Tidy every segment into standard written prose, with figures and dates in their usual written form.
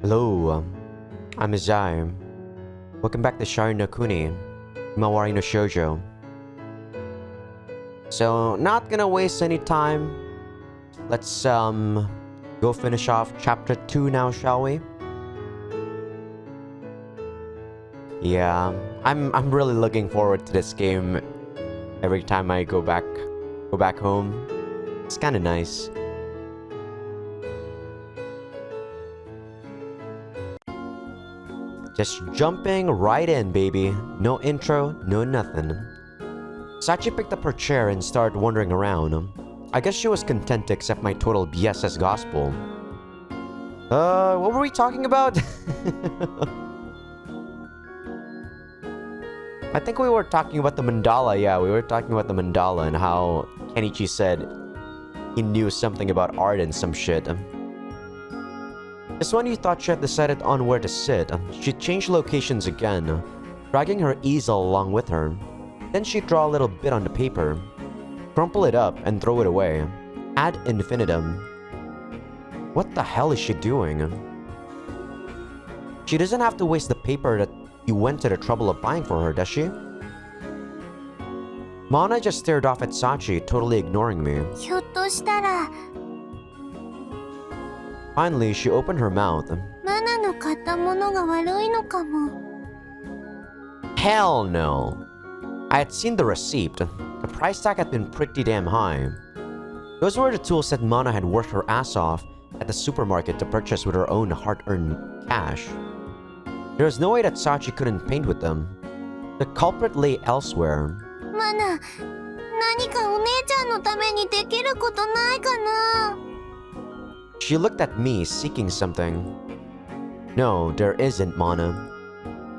Hello, I'm Azai. Welcome back to Sharin no Kuni, Himawari no Shoujo. So, not gonna waste any time. Let's go finish off chapter 2 now, shall we? Yeah, I'm really looking forward to this game. Every time I go back home, it's kind of nice. Just jumping right in, baby. No intro, no nothing. Sachi picked up her chair and started wandering around. I guess she was content to accept my total BS as gospel. What were we talking about? I think we were talking about the mandala. Yeah, we were talking about the mandala and how Kenichi said he knew something about art and some shit. Just when you thought she had decided on where to sit, she changed locations again, dragging her easel along with her. Then she'd draw a little bit on the paper, crumple it up and throw it away. Ad infinitum. What the hell is she doing? She doesn't have to waste the paper that you went to the trouble of buying for her, does she? Mana just stared off at Sachi, totally ignoring me. Finally, she opened her mouth. Hell no! I had seen the receipt. The price tag had been pretty damn high. Those were the tools that Mana had worked her ass off at the supermarket to purchase with her own hard-earned cash. There was no way that Sachi couldn't paint with them. The culprit lay elsewhere. Mana, 何かお姉ちゃんのためにできることないかな? She looked at me, seeking something. No, there isn't, Mana.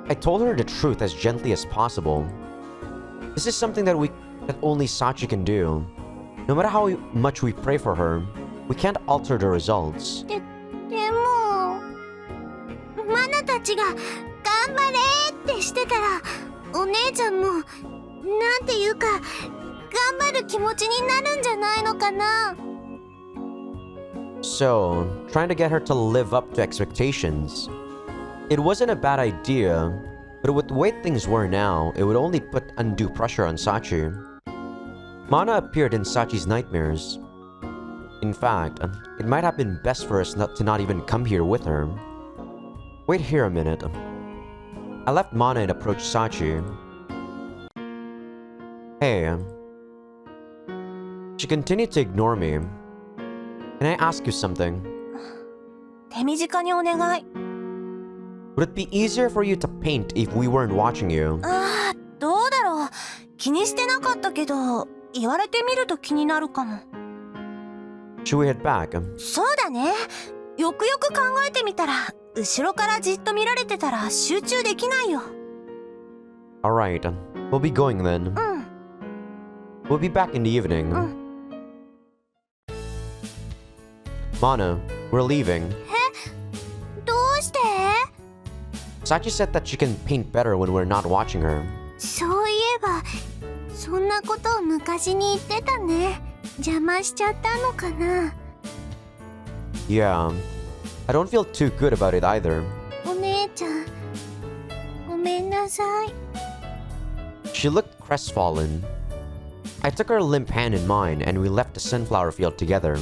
I told her the truth as gently as possible. This is something that only Sachi can do. No matter how much we pray for her, we can't alter the results. でもマナたちが頑張れってしてたら、お姉ちゃんもなんていうか頑張る気持ちになるんじゃないのかな? So, trying to get her to live up to expectations. It wasn't a bad idea, but with the way things were now, it would only put undue pressure on Sachi. Mana appeared in Sachi's nightmares. In fact, it might have been best for us not even come here with her. Wait here a minute. I left Mana and approached Sachi. Hey. She continued to ignore me. Can I ask you something? 手短にお願い。Would it be easier for you to paint if we weren't watching you? どうだろう。気にしてなかったけど、言われてみると気になるかも。Should we head back? そうだね。よくよく考えてみたら、後ろからじっと見られてたら集中できないよ。Alright, we'll be going then. We'll be back in the evening. Mana, we're leaving. どうして? Sachi said that she can paint better when we're not watching her. そういえば、そんなことを昔に言ってたね。邪魔しちゃったのかな? Yeah, I don't feel too good about it either. お姉ちゃん、ごめんなさい。She looked crestfallen. I took her limp hand in mine and we left the sunflower field together.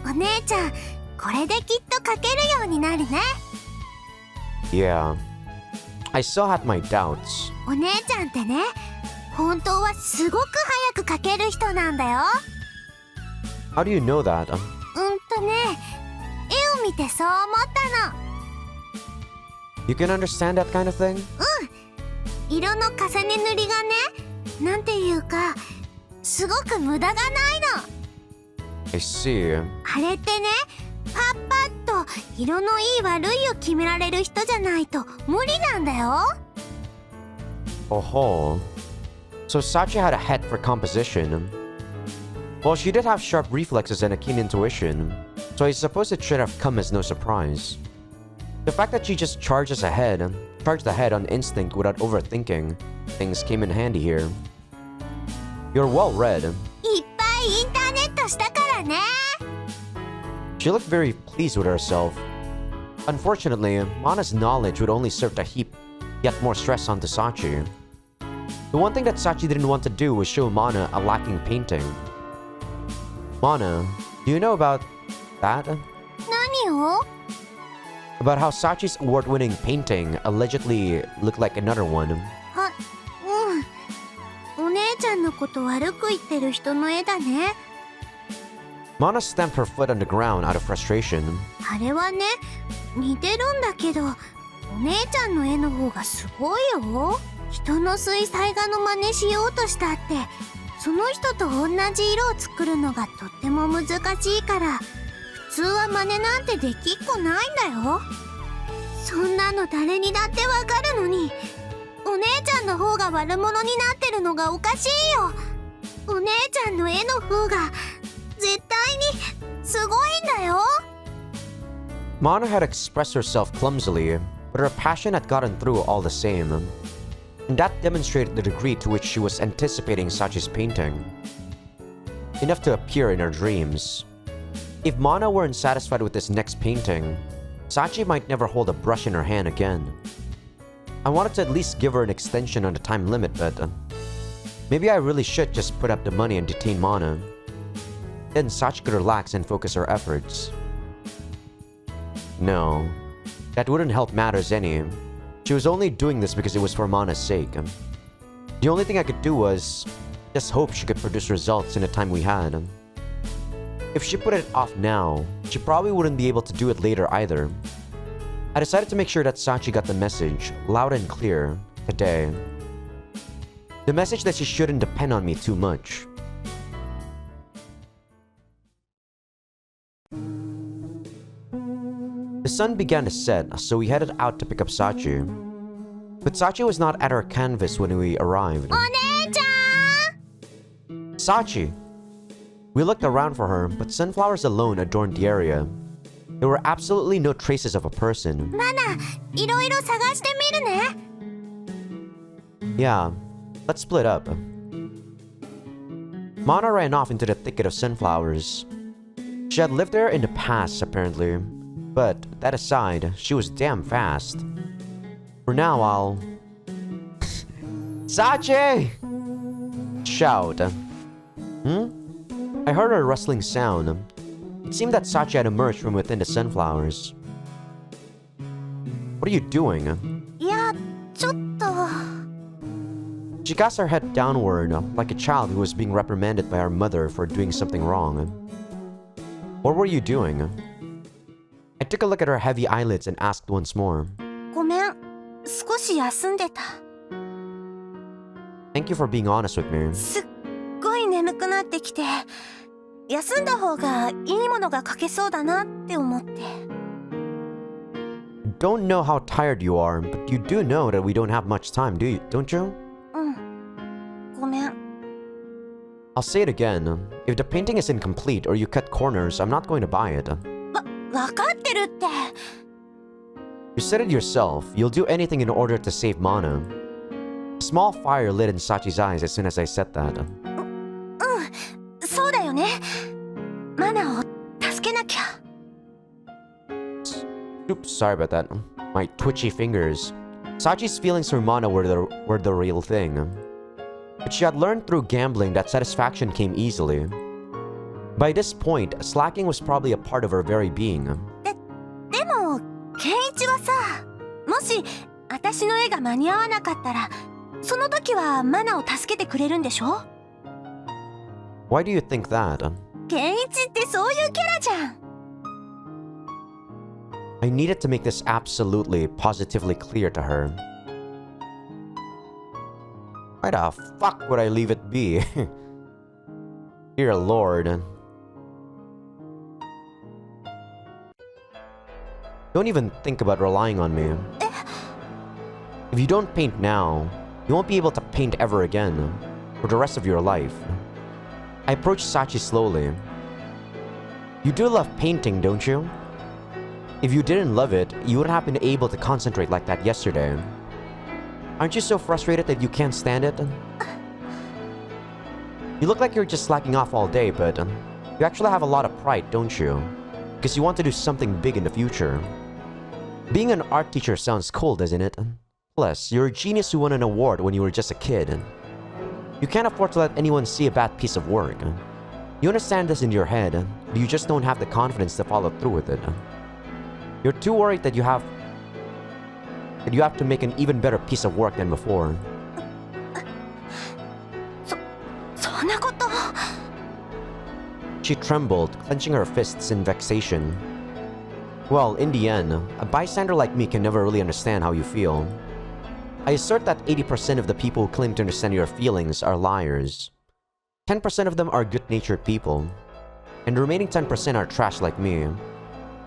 お姉ちゃん、これできっと描けるようになるね。Yeah, I still had my doubts. お姉ちゃんってね、本当はすごく早く描ける人なんだよ。How do you know that? ね、絵を見てそう思ったの。You can understand that kind of thing? 色の重ね塗りがね、なんていうか、すごく無駄がないの。I see. あれってね、パッパッと色のいい悪いを決められる人じゃないと無理なんだよ。Oh, so Sachi had a head for composition. Well, she did have sharp reflexes and a keen intuition, so I suppose it should have come as no surprise. The fact that she just charged ahead on instinct without overthinking things came in handy here. You're well read. いっぱいインターネットしたからね。She looked very pleased with herself. Unfortunately, Mana's knowledge would only serve to heap yet more stress onto Sachi. The one thing that Sachi didn't want to do was show Mana a lacking painting. Mana, do you know about that? 何を About how Sachi's award-winning painting allegedly looked like another one. は、うん。お姉ちゃんのこと悪く言ってる人の絵だね。 Mana stamped her foot on the ground out of frustration. あれはね、似てるんだけど、お姉ちゃんの絵の方がすごいよ。人の水彩画の真似しようとしたって、その人と同じ色を作るのがとっても難しいから、普通は真似なんてできっこないんだよ。そんなの誰にだってわかるのに、お姉ちゃんの方が悪者になってるのがおかしいよ。お姉ちゃんの絵の方が絶対にすごいんだよ。 Mana had expressed herself clumsily, but her passion had gotten through all the same. And that demonstrated the degree to which she was anticipating Sachi's painting. Enough to appear in her dreams. If Mana weren't satisfied with this next painting, Sachi might never hold a brush in her hand again. I wanted to at least give her an extension on the time limit, but maybe I really should just put up the money and detain Mana. Then Sachi could relax and focus her efforts. No, that wouldn't help matters any. She was only doing this because it was for Mana's sake. The only thing I could do was just hope she could produce results in the time we had. If she put it off now, she probably wouldn't be able to do it later either. I decided to make sure that Sachi got the message, loud and clear, today. The message that she shouldn't depend on me too much. The sun began to set, so we headed out to pick up Sachi. But Sachi was not at her canvas when we arrived. お姉ちゃん Sachi! We looked around for her, but sunflowers alone adorned the area. There were absolutely no traces of a person. マナ、いろいろ探してみるね。 Yeah, let's split up. Mana ran off into the thicket of sunflowers. She had lived there in the past, apparently. But, that aside, she was damn fast. For now, I'll... Sachi! Shout. I heard a rustling sound. It seemed that Sachi had emerged from within the sunflowers. What are you doing? いや、ちょっと。 She cast her head downward, like a child who was being reprimanded by her mother for doing something wrong. What were you doing? I took a look at her heavy eyelids and asked once more. ごめん、少し休んでた。 Thank you for being honest with me. すっごい眠くなってきて、休んだ方がいいものが描けそうだなって思って。 Don't know how tired you are, but you do know that we don't have much time, don't you? うん、ごめん。 I'll say it again. If the painting is incomplete or you cut corners, I'm not going to buy it. わかってるって。 You said it yourself. You'll do anything in order to save Mana. A small fire lit in Sachi's eyes as soon as I said that. そうだよね。マナを助けなきゃ。 Oops, sorry about that. My twitchy fingers. Sachi's feelings for Mana were the real thing. But she had learned through gambling that satisfaction came easily. By this point, slacking was probably a part of her very being. でも、ケンイチはさ、もし私の絵が間に合わなかったら、その時はマナを助けてくれるんでしょ？ Why do you think that? ケンイチってそういうキャラじゃん。 I needed to make this absolutely, positively clear to her. Why the fuck would I leave it be? Dear Lord. Don't even think about relying on me. If you don't paint now, you won't be able to paint ever again, for the rest of your life. I approached Sachi slowly. You do love painting, don't you? If you didn't love it, you wouldn't have been able to concentrate like that yesterday. Aren't you so frustrated that you can't stand it? You look like you're just slacking off all day, but you actually have a lot of pride, don't you? Because you want to do something big in the future. Being an art teacher sounds cool, doesn't it? Plus, you're a genius who won an award when you were just a kid. You can't afford to let anyone see a bad piece of work. You understand this in your head, but you just don't have the confidence to follow through with it. You're too worried that you have to make an even better piece of work than before. そんなこと。 She trembled, clenching her fists in vexation. Well, in the end, a bystander like me can never really understand how you feel. I assert that 80% of the people who claim to understand your feelings are liars. 10% of them are good-natured people. And the remaining 10% are trash like me.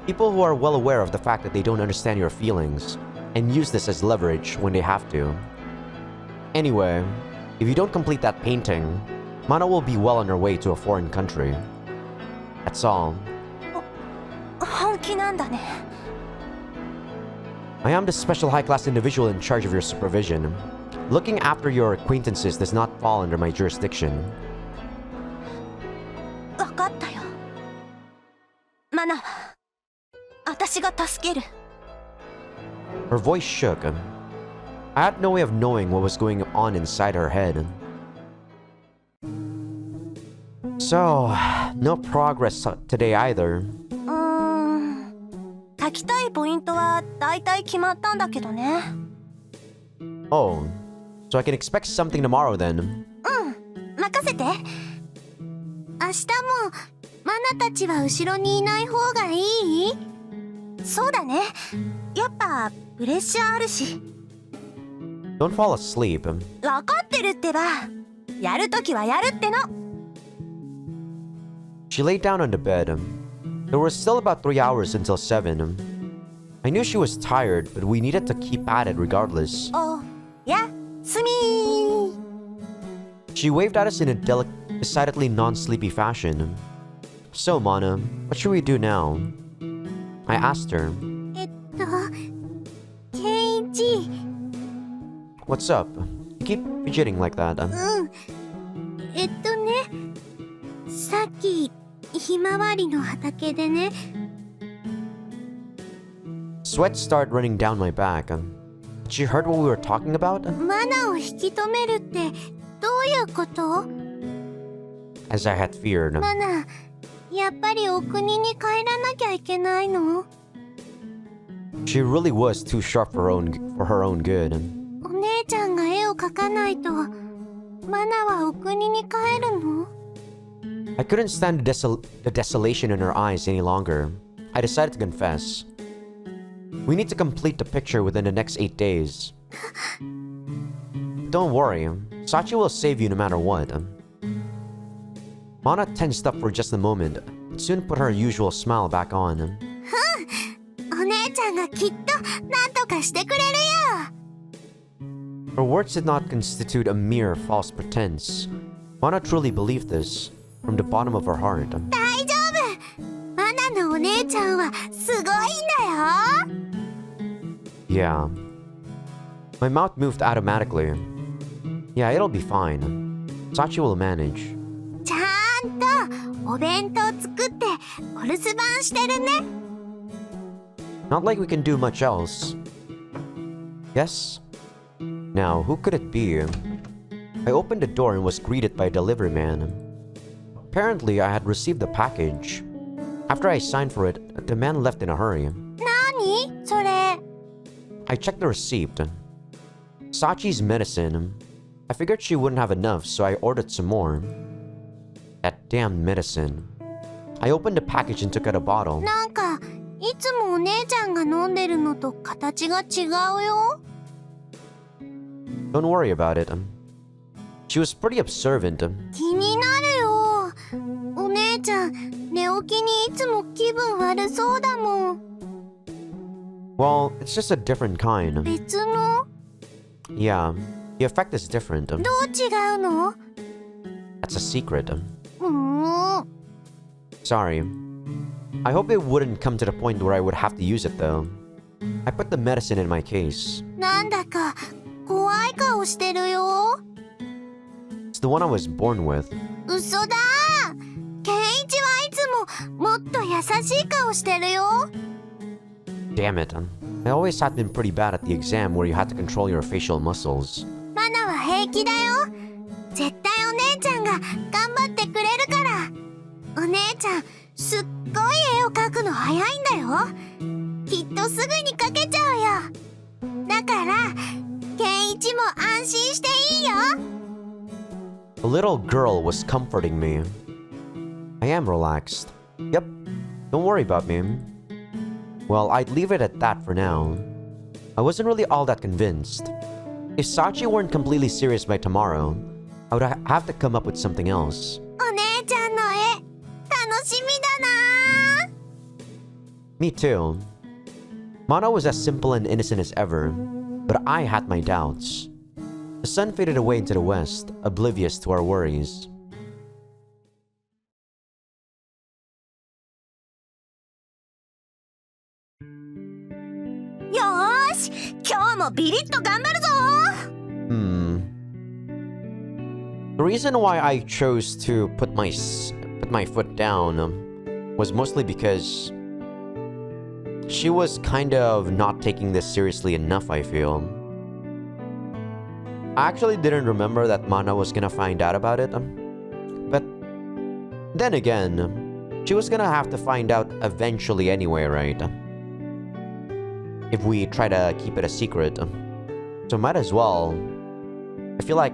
People who are well aware of the fact that they don't understand your feelings, and use this as leverage when they have to. Anyway, if you don't complete that painting, Mana will be well on her way to a foreign country. That's all. 本気なんだね。 I am the special high-class individual in charge of your supervision. Looking after your acquaintances does not fall under my jurisdiction. わかったよ。マナは私が助ける。 Her voice shook. I had no way of knowing what was going on inside her head. So, no progress today either. 書きたいポイントはだいたい決まったんだけどね。 Oh, so I can expect something tomorrow then. 任せて。明日もマナたちは後ろにいない方がいい？そうだね。やっぱプレッシャーあるし。 Don't fall asleep. 分かってるってば。やるときはやるっての。 She lay down on the bed. There were still about 3 hours until 7. I knew she was tired, but we needed to keep at it regardless. おやすみー。 She waved at us in a decidedly non-sleepy fashion. So, Mana, what should we do now? I asked her. ケンイチ。 What's up? You keep fidgeting like that. さっきひまわりの畑でね。 Sweat started running down my back. Had she heard what we were talking about? マナを引き止めるってどういうこと？ As I had feared. マナ、やっぱりお国に帰らなきゃいけないの？ She really was too sharp for her own good. お姉ちゃんが絵を描かないとマナはお国に帰るの？ I couldn't stand the desolation in her eyes any longer. I decided to confess. We need to complete the picture within the next 8 days. Don't worry, Sachi will save you no matter what. Mana tensed up for just a moment, but soon put her usual smile back on. お姉ちゃんがきっと何とかしてくれるよ。 Her words did not constitute a mere false pretense. Mana truly believed this, from the bottom of her heart. 大丈夫。マナのお姉ちゃんはすごいんだよ。 Yeah. My mouth moved automatically. Yeah, it'll be fine. Sachi will manage. ちゃんとお弁当作ってお留守番してるね。 Not like we can do much else. Yes? Now, who could it be? I opened the door and was greeted by a delivery man. Apparently, I had received the package. After I signed for it, the man left in a hurry. 何それ？ I checked the receipt. Sachi's medicine. I figured she wouldn't have enough, so I ordered some more. That damn medicine. I opened the package and took out a bottle. なんかいつもお姉ちゃんが飲んでるのと形が違うよ。 Don't worry about it. She was pretty observant. 気になるよ。お姉ちゃん寝起きにいつも気分悪そうだもん。 Well, it's just a different kind. 別の？ Yeah, the effect is different. どう違うの？ That's a secret. ん。 Sorry. I hope it wouldn't come to the point where I would have to use it though. I put the medicine in my case. なんだか怖い顔してるよ。 It's the one I was born with. 嘘だ。ケンイチはいつももっと優しい顔してるよ。 Damn it. I always had been pretty bad at the exam where you had to control your facial muscles. マナは平気だよ。絶対お姉ちゃんが頑張ってくれるから。お姉ちゃんすっごい絵を描くの早いんだよ。きっとすぐに描けちゃうよ。だからケンイチも安心していいよ。 The little girl was comforting me. I am relaxed. Yep, don't worry about me. Well, I'd leave it at that for now. I wasn't really all that convinced. If Sachi weren't completely serious by tomorrow, I would have to come up with something else. お姉ちゃんの絵楽しみだな。 Me too. Mana was as simple and innocent as ever, but I had my doubts. The sun faded away into the west, oblivious to our worries. よーし、今日もビリッと頑張るぞ。 The reason why I chose to put my foot down was mostly because she was kind of not taking this seriously enough, I feel. I actually didn't remember that Mana was gonna find out about it. But then again, she was gonna have to find out eventually anyway, right? If we try to keep it a secret. So might as well. I feel like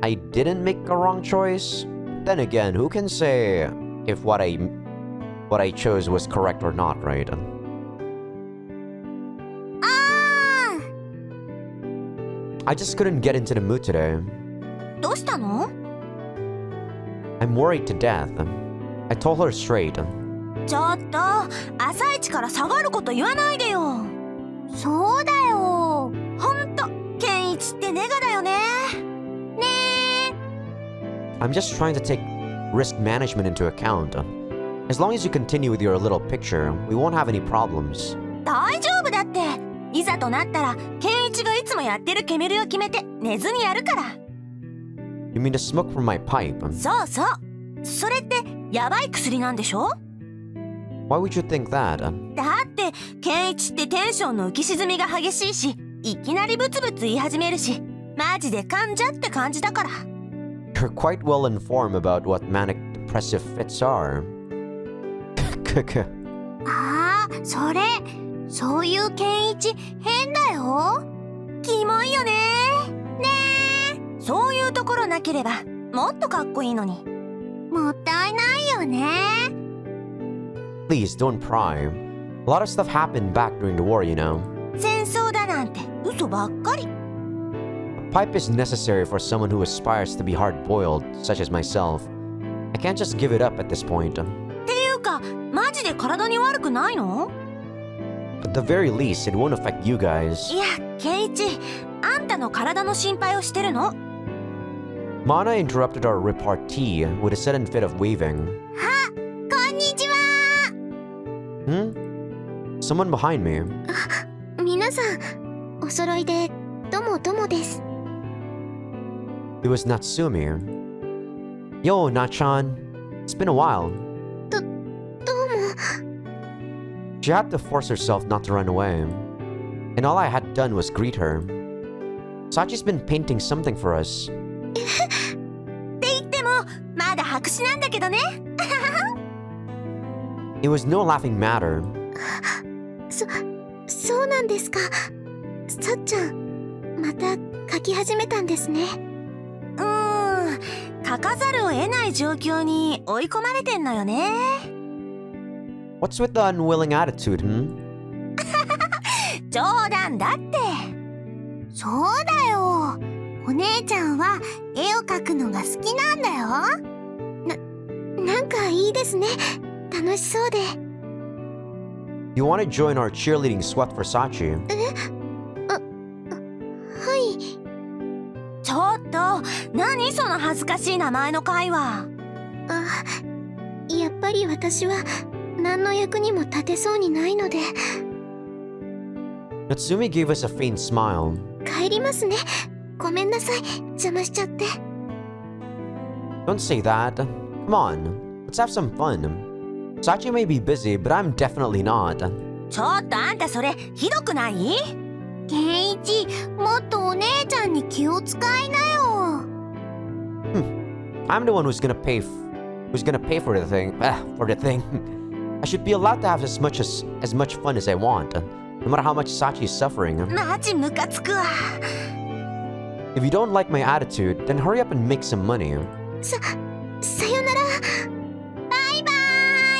I didn't make a wrong choice. Then again, who can say if what I chose was correct or not, right? I just couldn't get into the mood today. どうしたの？ I'm worried to death. I told her straight. ちょっと朝一から下がること言わないでよ。そうだよ。ほんとケンイチってネガだよね。ねえ。 I'm just trying to take risk management into account. As long as you continue with your little picture, we won't have any problems. 大丈夫だって。いざとなったらケンイチがいつもやってる煙を決めて寝ずにやるから。 You mean the smoke from my pipe? そうそう。それってヤバい薬なんでしょ？ Why would you think that? だってケンイチってテンションの浮き沈みが激しいし、いきなりブツブツ言い始めるし、マジで患者って感じだから。 You're quite well informed about what manic depressive fits are. ああ、そういうケンイチ変だよ。キモいよね。ねえ。そういうところなければもっとかっこいいのに。もったいないよね。 Please don't pry. A lot of stuff happened back during the war, you know. 戦争だなんて嘘ばっかり。 A pipe is necessary for someone who aspires to be hard-boiled, such as myself. I can't just give it up at this point. っていうか、マジで体に悪くないの？ At the very least, it won't affect you guys. いや、ケンイチ、あんたの体の心配をしてるの。 Mana interrupted our repartee with a sudden fit of waving. あ、こんにちは。 Someone behind me. 皆さん、お揃いでどもどもです。 It was Natsumi. Yo, Nachan. It's been a while. どうも。 She had to force herself not to run away. And all I had done was greet her. Sachi's been painting something for us. って言っても、まだ白紙なんだけどね。 It was no laughing matter. そうなんですか。さっちゃん、また描き始めたんですね。描かざるを得ない状況に追い込まれてんのよね。 What's with the unwilling attitude, 冗談だって。そうだよ。お姉ちゃんは絵を描くのが好きなんだよ。なんかいいですね。楽しそうで。 You want to join our cheerleading squad for Sachi? はい。ちょっと、何その恥ずかしい名前の会話。やっぱり私は何の役にも立てそうにないので。 Natsumi gave us a faint smile. 帰りますね。ごめんなさい。邪魔しちゃって。 Don't say that. Come on, let's have some fun. Sachi may be busy, but I'm definitely not. ちょっとあんたそれひどくない？健一、もっとお姉ちゃんに気を使いなよ。I'm the one who's gonna pay for the thing. I should be allowed to have as much fun as I want, no matter how much Sachi is suffering. マジムカつくわ。 If you don't like my attitude, then hurry up and make some money. さよなら。バイバ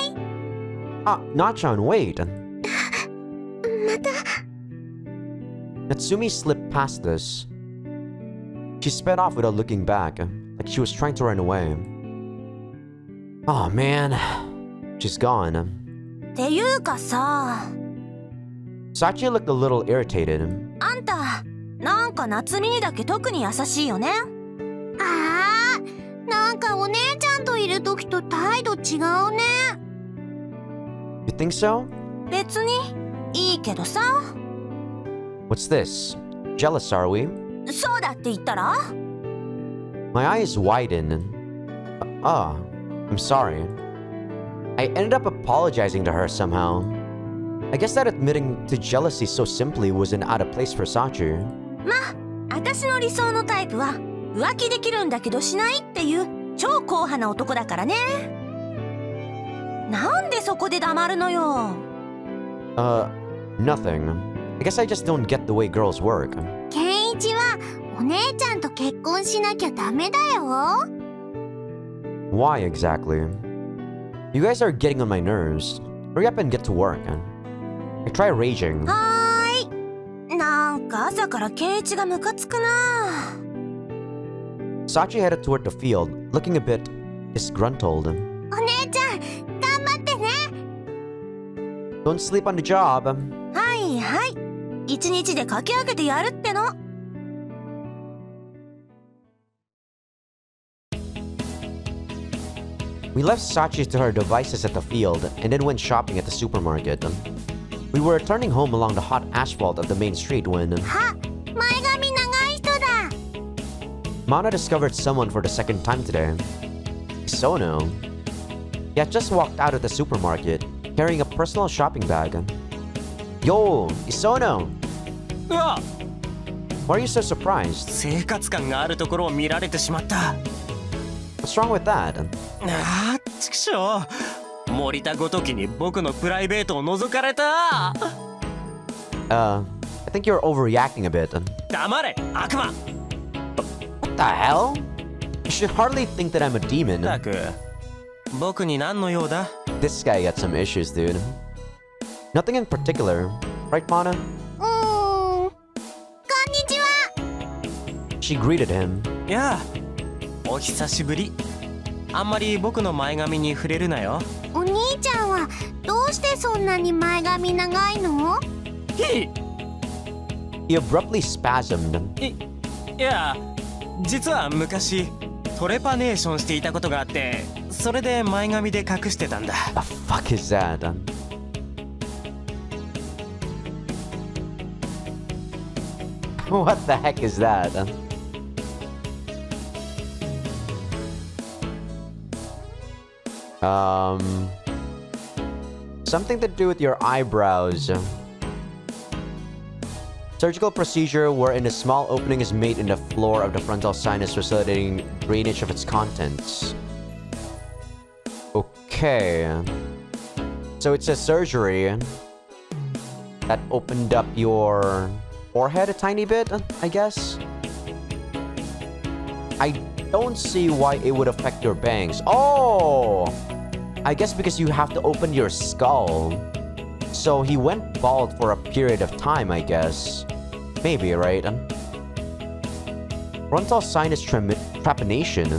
イ。 Nachan, wait. また。 Natsumi slipped past this. She sped off without looking back, like she was trying to run away. Oh man, she's gone. っていうかさ、 Sachi looked a little irritated. あんたなんか夏美にだけ特に優しいよね。あー、なんかお姉ちゃんといる時と態度違うね。 You think so? 別にいいけどさ。 What's this? Jealous, are we? そうだって言ったら？ My eyes widened. I'm sorry. I ended up apologizing to her somehow. I guess that admitting to jealousy so simply wasn't out of place for Sachi. まあ、私の理想のタイプは浮気できるんだけどしないっていう超硬派な男だからね。なんでそこで黙るのよ。Nothing. I guess I just don't get the way girls work. 健一はお姉ちゃんと結婚しなきゃダメだよ。 Why exactly? You guys are getting on my nerves. Hurry up and get to work. I try raging. はーい。なんか朝から健一がムカつくな。 Sachi headed toward the field, looking a bit disgruntled. お姉ちゃん、頑張ってね。 Don't sleep on the job. はいはい。一日で駆け上げてやるっての。 We left Sachi to her devices at the field and then went shopping at the supermarket. We were returning home along the hot asphalt of the main street when あ、前髪長い人だ。 Mana discovered someone for the second time today. Isono. He had just walked out of the supermarket, carrying a personal shopping bag. Yo, Isono! うわ、 Why are you so surprised? 生活感があるところを見られてしまった。 What's wrong with that? ああ、ちくしょう。森田ごときに僕のプライベートを覗かれた。 I think you're overreacting a bit. 黙れ、悪魔。 What the hell? You should hardly think that I'm a demon. たく、僕に何の用だ？ This guy got some issues, dude. Nothing in particular, right, Mana? こんにちは。 She greeted him. やあ、お久しぶり。あんまり僕の前髪に触れるなよ。お兄ちゃんはどうしてそんなに前髪長いの？ He abruptly spasmed. いや、実は昔トレパネーションしていたことがあって、それで前髪で隠してたんだ。 The fuck is that? What the heck is that? Something to do with your eyebrows. Surgical procedure wherein a small opening is made in the floor of the frontal sinus, facilitating drainage of its contents. Okay. So it's a surgery that opened up your forehead a tiny bit, I guess. I don't see why it would affect your bangs. Oh! I guess because you have to open your skull. So he went bald for a period of time, I guess. Maybe, right? Frontal sinus trepanation.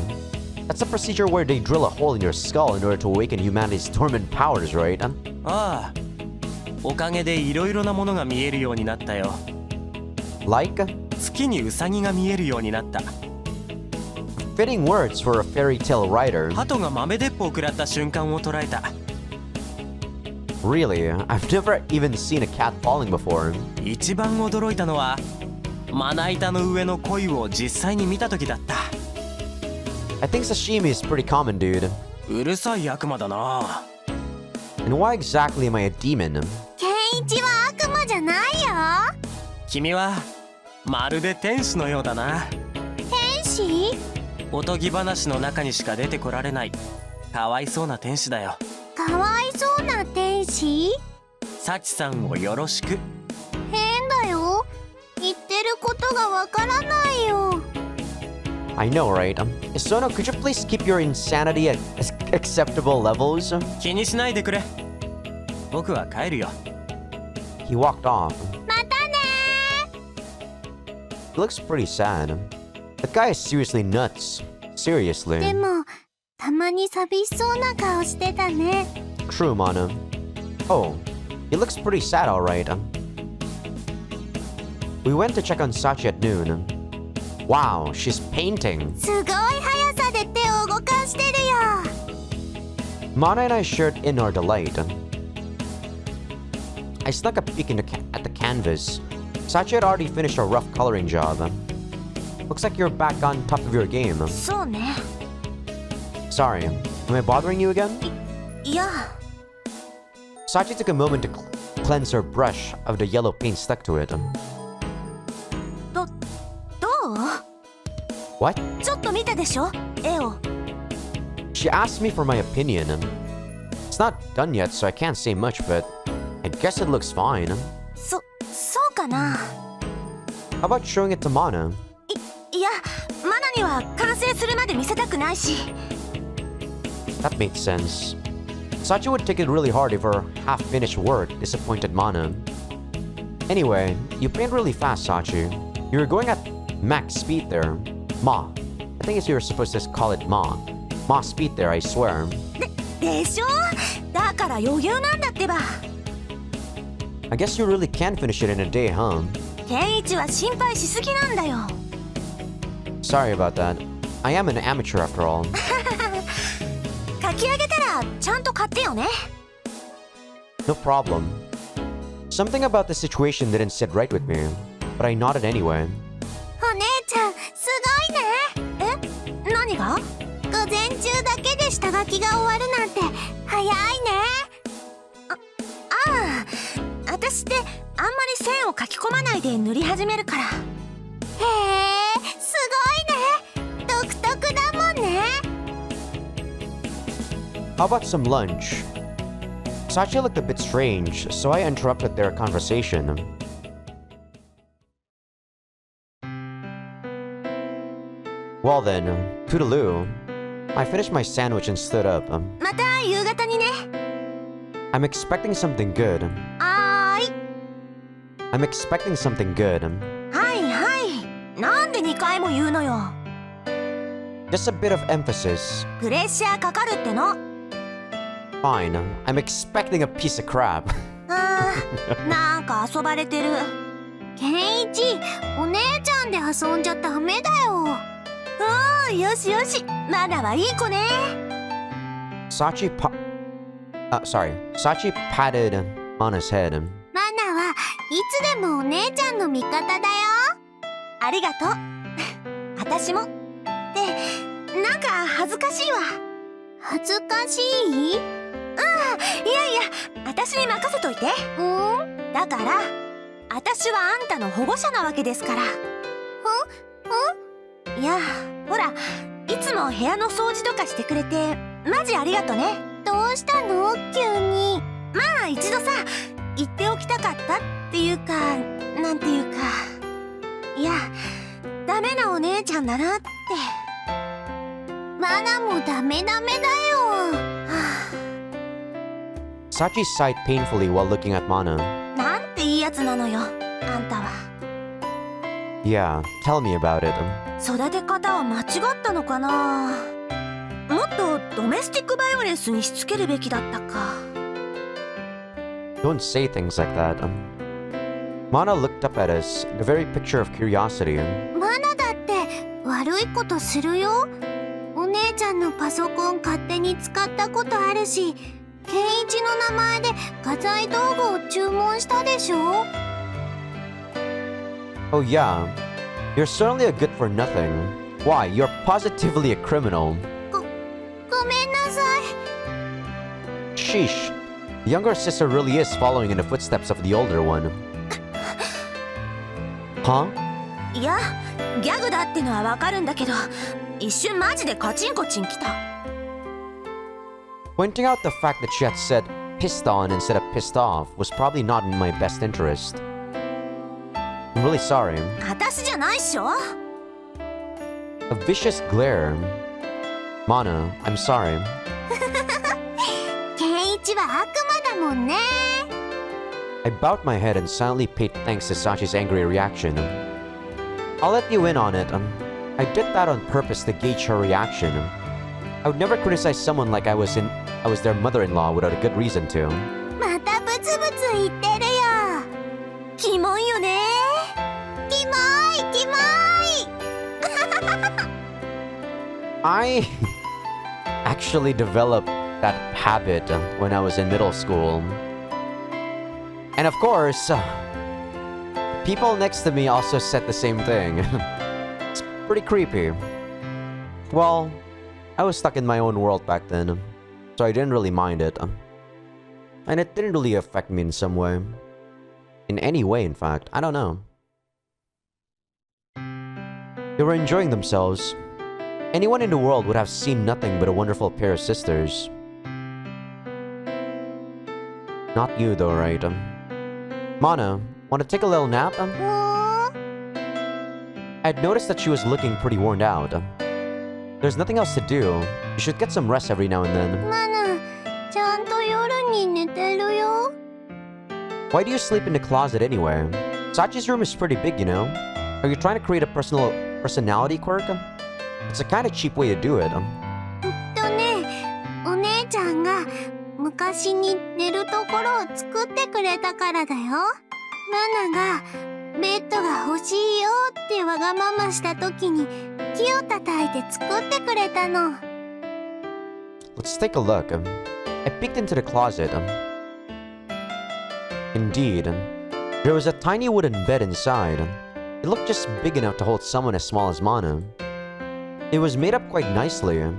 That's a procedure where they drill a hole in your skull in order to awaken humanity's dormant powers, right? ああ、おかげでいろいろなものが見えるようになったよ。 Like? 月にウサギが見えるようになった。 Fitting words for a fairy tale writer. 鳩が豆鉄砲を食らった瞬間を捉えた。 Really? I've never even seen a cat falling before. 一番驚いたのはまな板の上の鯉を実際に見た時だった。 I think sashimi is pretty common, dude. うるさい悪魔だな。 And why exactly am I a demon? 健イチは悪魔じゃないよ。君はまるで天使のようだな。天使？おとぎ話の中にしか出てこられないかわいそうな天使だよ。かわいそうな天使？サチさんをよろしく。変だよ。言ってることがわからないよ。I know, right? Sono, could you please keep your insanity at acceptable levels? 気にしないでくれ。僕は帰るよ。He walked off. またね He looks pretty sad. That guy is seriously nuts. ー。で Seriously. も、たまに寂しそうな顔してたね。True, Mana. Oh, he looks pretty sad, alright. We went to check on Sachi at noon. Wow, she's painting. すごい速さで手を動かしてるよ。Mana and I shared in our delight. I snuck a peek at the canvas. Sachi had already finished a rough coloring job. Looks like you're back on top of your game. そうね。 Sorry, am I bothering you again? いや、 Sachi took a moment to cleanse her brush of the yellow paint stuck to it. どう？ What? ちょっと見たでしょ？絵を。 She asked me for my opinion. It's not done yet, so I can't say much, but I guess it looks fine. そうかな。 How about showing it to Mana? いや、マナには完成するまで見せたくないし。 That makes sense. Sachi would take it really hard if her half-finished work disappointed Mana. Anyway, you paint really fast, Sachi. You were going at max speed there. Ma. I think you were supposed to call it Ma. Ma speed there, I swear. でしょ？だから余裕なんだってば。 I guess you really can finish it in a day, huh? ケンイチは心配しすぎなんだよ。 Sorry about that. I am an amateur after all. 書き上げたらちゃんと買ってよね。 No problem. Something about the situation didn't sit right with me, but I nodded anyway. お姉ちゃん、すごいね。え？何が？午前中だけで下書きが終わるなんて早いね。ああ、私ってあんまり線を書き込まないで塗り始めるから。へえ、すごいね。独特だもんね。 How about some lunch? Sachi looked a bit strange, so I interrupted their conversation. Well then, toodaloo. I finished my sandwich and stood up. また夕方にね。 I'm expecting something good. はーい。 I'm expecting something good. はいはい。なんで2回も言うのよ。 Just a bit of emphasis. プレッシャーかかるっての。 Fine, I'm expecting a piece of crap. なんか遊ばれてる。ケンイチ、お姉ちゃんで遊んじゃダメだよ。よしよし、マナはいい子ね。 Sachi patted Mana's head. マナはいつでもお姉ちゃんの味方だよ。ありがとう。私も。で、なんか恥ずかしいわ。恥ずかしい？いやいや、私に任せといて。だから、私はあんたの保護者なわけですから。いや、ほら、いつも部屋の掃除とかしてくれて、マジありがとね。どうしたの？急に。まあ一度さ、言っておきたかったっていうか、なんていうか。いや、ダメなお姉ちゃんだなって。マナもダメだよ。 Sachi sighed painfully while looking at Mana. なんていいやつなのよ、あんたは。 Yeah, tell me about it. 育て方は間違ったのかな。もっとドメスティックバイオレンスにしつけるべきだったか。 Don't say things like that. Mana looked up at us, the very picture of curiosity. マナだって悪いことするよ。お姉ちゃんのパソコン勝手に使ったことあるし、ケンイチの名前で画材道具を注文したでしょ。 Oh yeah, you're certainly a good for nothing. Why, you're positively a criminal. ごめんなさい。 Sheesh, The younger sister really is following in the footsteps of the older one. Huh? いや、ギャグだってのはわかるんだけど、一瞬マジでカチンコチンきた。Pointing out the fact that she had said pissed on instead of pissed off was probably not in my best interest. I'm really sorry. 私じゃないっしょ。A vicious glare. Mana, I'm sorry. ケンイチは悪魔だもんね。I bowed my head and silently paid thanks to Sachi's angry reaction. I'll let you in on it. I did that on purpose to gauge her reaction. I would never criticize someone like I was their mother-in-law without a good reason to. またブツブツ言ってるよ。キモいよね。キモいキモい。I actually developed that habit when I was in middle school. And of course, people next to me also said the same thing. It's pretty creepy. Well, I was stuck in my own world back then, so I didn't really mind it. And it didn't really affect me in some way. In any way, in fact. I don't know. They were enjoying themselves. Anyone in the world would have seen nothing but a wonderful pair of sisters. Not you though, right? Mana, wanna take a little nap? I'd noticed that she was looking pretty worn out. There's nothing else to do. You should get some rest every now and then. マナ、ちゃんと夜に寝てるよ。Why do you sleep in the closet anyway? Sachi's room is pretty big, you know? Are you trying to create a personality quirk? It's a kind of cheap way to do it. お姉ちゃんが昔に寝るところを作ってくれたからだよ。マナがベッドが欲しいよってわがまました時に木を叩いて作ってくれたの。Let's take a look. I peeked into the closet. Indeed, there was a tiny wooden bed inside. It looked just big enough to hold someone as small as Mana. It was made up quite nicely. A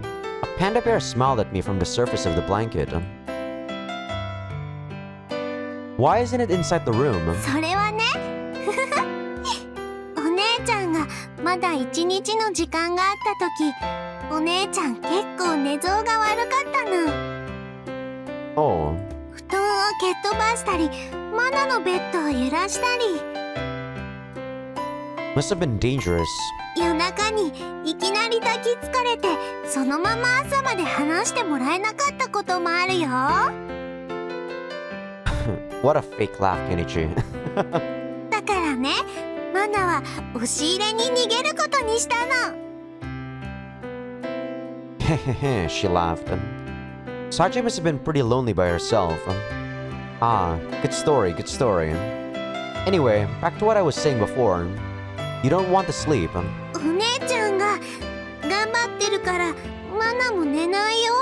panda bear smiled at me from the surface of the blanket. Why isn't it inside the room? それはねお姉ちゃんがまだ一日の時間があった時、お姉ちゃん結構寝相が悪かったの。 Oh. 布団を蹴っ飛ばしたり、マナのベッドを揺らしたり、 Must have been dangerous. 夜中にいきなり抱きつかれて、そのまま朝まで話してもらえなかったこともあるよ。What a fake laugh, Kenichi. だからね、マナは押し入れに逃げることにしたの。Hehehe, she laughed. Sachi must have been pretty lonely by herself. Ah, good story, good story. Anyway, back to what I was saying before. You don't want to sleep. お姉ちゃんが頑張ってるからマナも寝ないよ。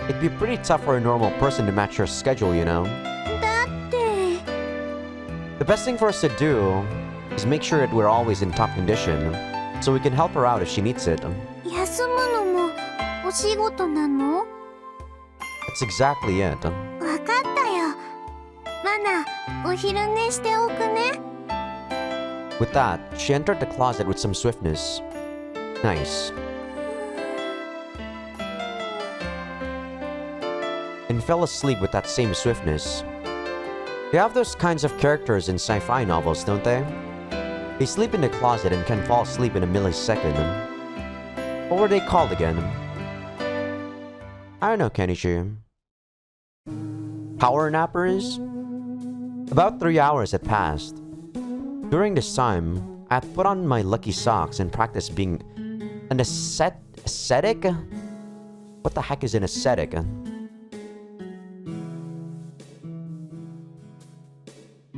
It'd be pretty tough for a normal person to match her schedule, you know? だって The best thing for us to do is make sure that we're always in top condition, so we can help her out if she needs it. 休むのもお仕事なの？ That's exactly it. わかったよ。マナ、お昼寝しておくね。 With that, she entered the closet with some swiftness. Nice. And fell asleep with that same swiftness. They have those kinds of characters in sci-fi novels, don't they? They sleep in the closet and can fall asleep in a millisecond. What were they called again? I don't know, Kenichi. Power nappers? About 3 hours had passed. During this time, I had put on my lucky socks and practiced being an ascetic? What the heck is an ascetic?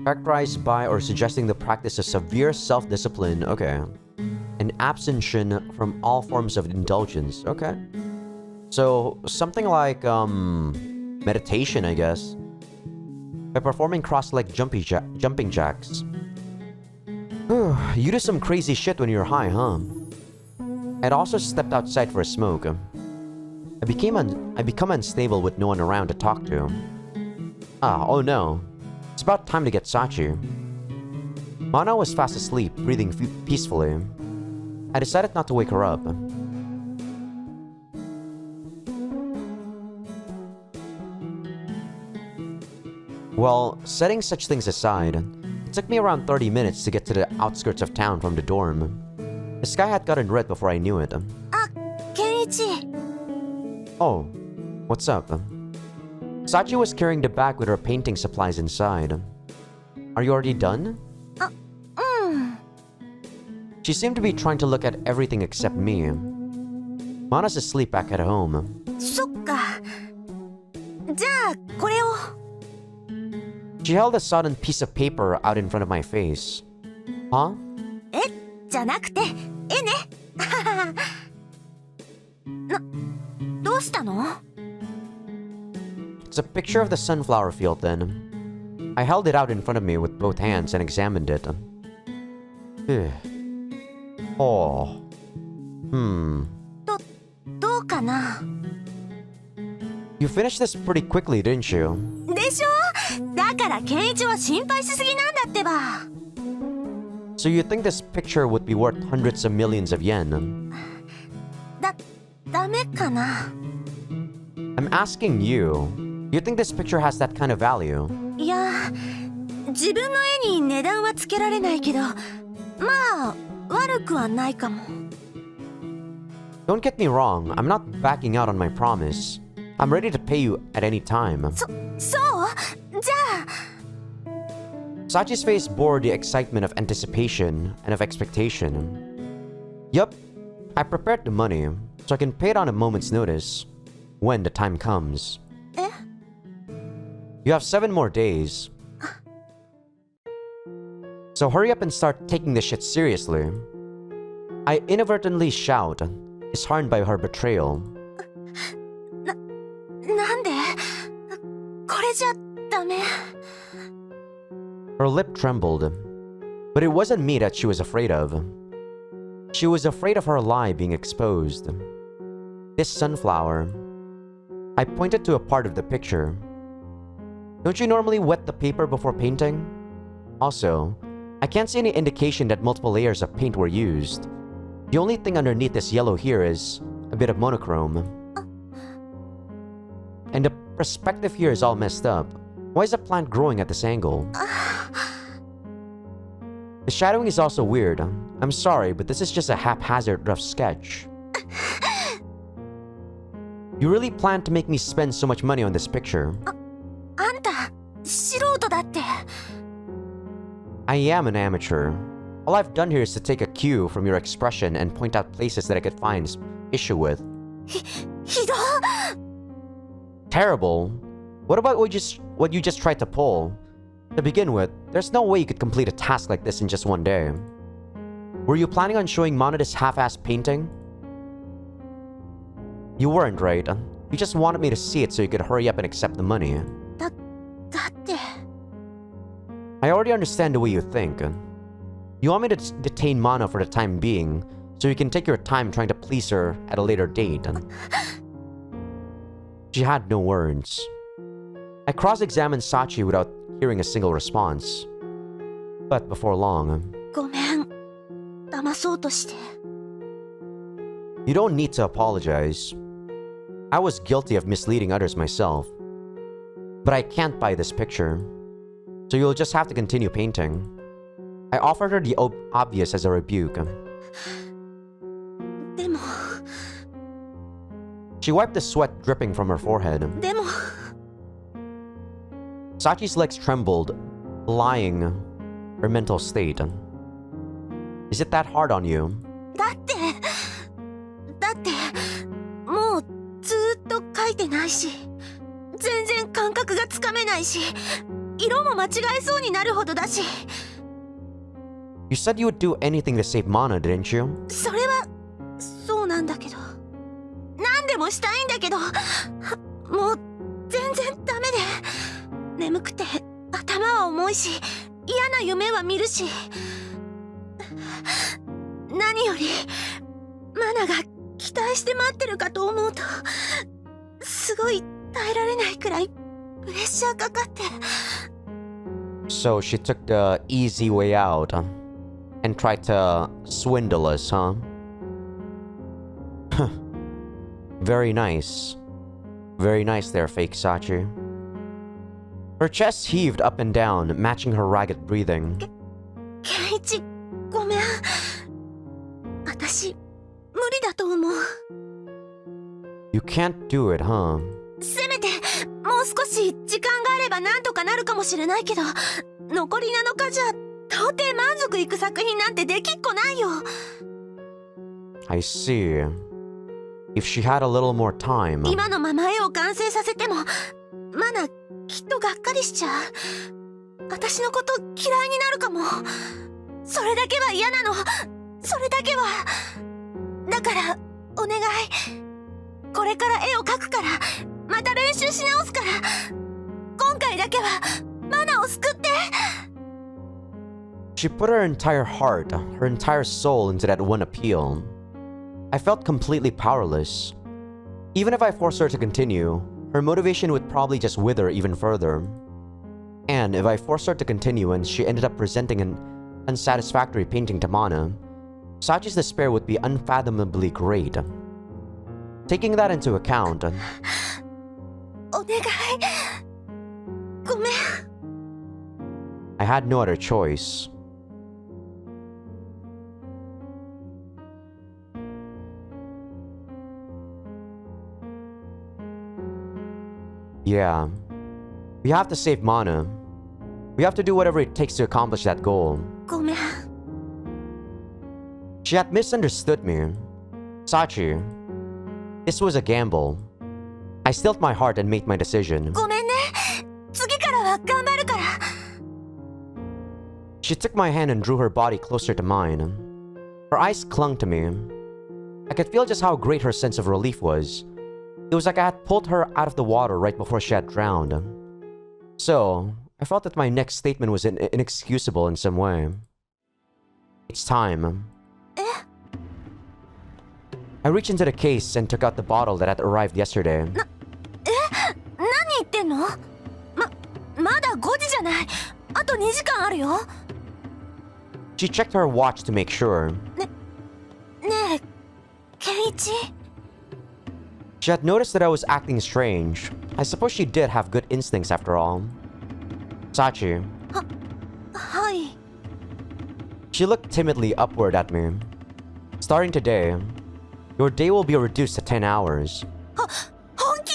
Characterized by or suggesting the practice of severe self-discipline, okay. And abstention from all forms of indulgence, okay. So, something like, meditation, I guess. By performing cross-leg jumping jacks. You do some crazy shit when you're high, huh? I'd also stepped outside for a smoke. I become unstable with no one around to talk to. Oh no. It's about time to get Sachi. Mana was fast asleep, breathing peacefully. I decided not to wake her up. Well, setting such things aside, it took me around 30 minutes to get to the outskirts of town from the dorm. The sky had gotten red before I knew it. Kenichi. Oh, what's up? Sachi was carrying the bag with her painting supplies inside. Are you already done? She seemed to be trying to look at everything except me. Mana's asleep back at home. そっか。じゃあこれを。She held a sodden piece of paper out in front of my face. Huh? じゃなくて、絵ね。どうしたの？ It's a picture of the sunflower field then. I held it out in front of me with both hands and examined it. Oh. どうかな？ You finished this pretty quickly, didn't you? でしょ？だからケンイチは心配しすぎなんだってば。So you think this picture would be worth hundreds of millions of yen? ダメかな？ I'm asking you. You think this picture has that kind of value? いや、自分の絵に値段はつけられないけど、まあ悪くはないかも。Don't get me wrong, I'm not backing out on my promise. I'm ready to pay you at any time. そう？じゃあ。 Sachi's face bore the excitement of anticipation and of expectation. Yup, I prepared the money, so I can pay it on a moment's notice, when the time comes. You have 7 more days. So hurry up and start taking this shit seriously. I inadvertently shout, disheartened by her betrayal. なんで？これじゃダメ。 Her lip trembled, but it wasn't me that she was afraid of. She was afraid of her lie being exposed. This sunflower. I pointed to a part of the picture. Don't you normally wet the paper before painting? Also, I can't see any indication that multiple layers of paint were used. The only thing underneath this yellow here is a bit of monochrome. And the perspective here is all messed up. Why is the plant growing at this angle? The shadowing is also weird. I'm sorry, but this is just a haphazard rough sketch. You really plan to make me spend so much money on this picture? あんた素人だって。 I am an amateur. All I've done here is to take a cue from your expression and point out places that I could find issue with. ひどい。 Terrible. What about what you just tried to pull? To begin with, there's no way you could complete a task like this in just one day. Were you planning on showing Mana this half-assed painting? You weren't, right? You just wanted me to see it so you could hurry up and accept the money. だって。 I already understand the way you think. You want me to detain Mana for the time being, so you can take your time trying to please her at a later date. She had no words. I cross-examined Sachi without hearing a single response. But before long... ごめん。騙そうとして。 You don't need to apologize. I was guilty of misleading others myself. But I can't buy this picture. So you'll just have to continue painting. I offered her the obvious as a rebuke. でも。 She wiped the sweat dripping from her forehead. でも。 Sachi's legs trembled, belying her mental state. Is it that hard on you? だってもうずーっと描いてないし、全然感覚がつかめないし、色も間違えそうになるほどだし。 You said you would do anything to save Mana, didn't you? それはそうなんだけど、何でもしたいんだけど、もう全然ダメで、眠くて頭は重いし、嫌な夢は見るし、何よりマナが期待して待ってるかと思うと、すごい耐えられないくらいプレッシャーかかって。 So she took the easy way out and tried to swindle us, huh? Very nice. Very nice there, fake Sachi. Her chest heaved up and down, matching her ragged breathing. ケンイチ、ごめん。私、無理だと思う。 You can't do it, huh? せめて、もう少し時間があればなんとかなるかもしれないけど、残り7日じゃ、到底満足いく作品なんてできっこないよ。 I see. If she had a little more time. 今のまま絵を完成させても、マナ、きっとがっかりしちゃう。私のこと嫌いになるかも。それだけは嫌なの。それだけは。だから、お願い。これから絵を描くから、また練習し直すから。今回だけは、マナを救って。 She put her entire heart, her entire soul into that one appeal. I felt completely powerless. Even if I forced her to continue, her motivation would probably just wither even further. And if I forced her to continue and she ended up presenting an unsatisfactory painting to Mana, Sachi's despair would be unfathomably great. Taking that into account, お願い。ごめん。 I had no other choice. Yeah. We have to save Mana. We have to do whatever it takes to accomplish that goal. ごめん。 She had misunderstood me. Sachi, this was a gamble. I stilled my heart and made my decision. ごめんね。次からは頑張るから。 She took my hand and drew her body closer to mine. Her eyes clung to me. I could feel just how great her sense of relief was. It was like I had pulled her out of the water right before she had drowned. So, I felt that my next statement was inexcusable in some way. It's time. I reached into the case and took out the bottle that had arrived yesterday. 何言ってんの？まだ5時じゃない。あと2時間あるよ。 She checked her watch to make sure. ねえ、ケンイチ。 She had noticed that I was acting strange. I suppose she did have good instincts after all. Sachi. はい。 She looked timidly upward at me. Starting today, your day will be reduced to 10 hours. 本気？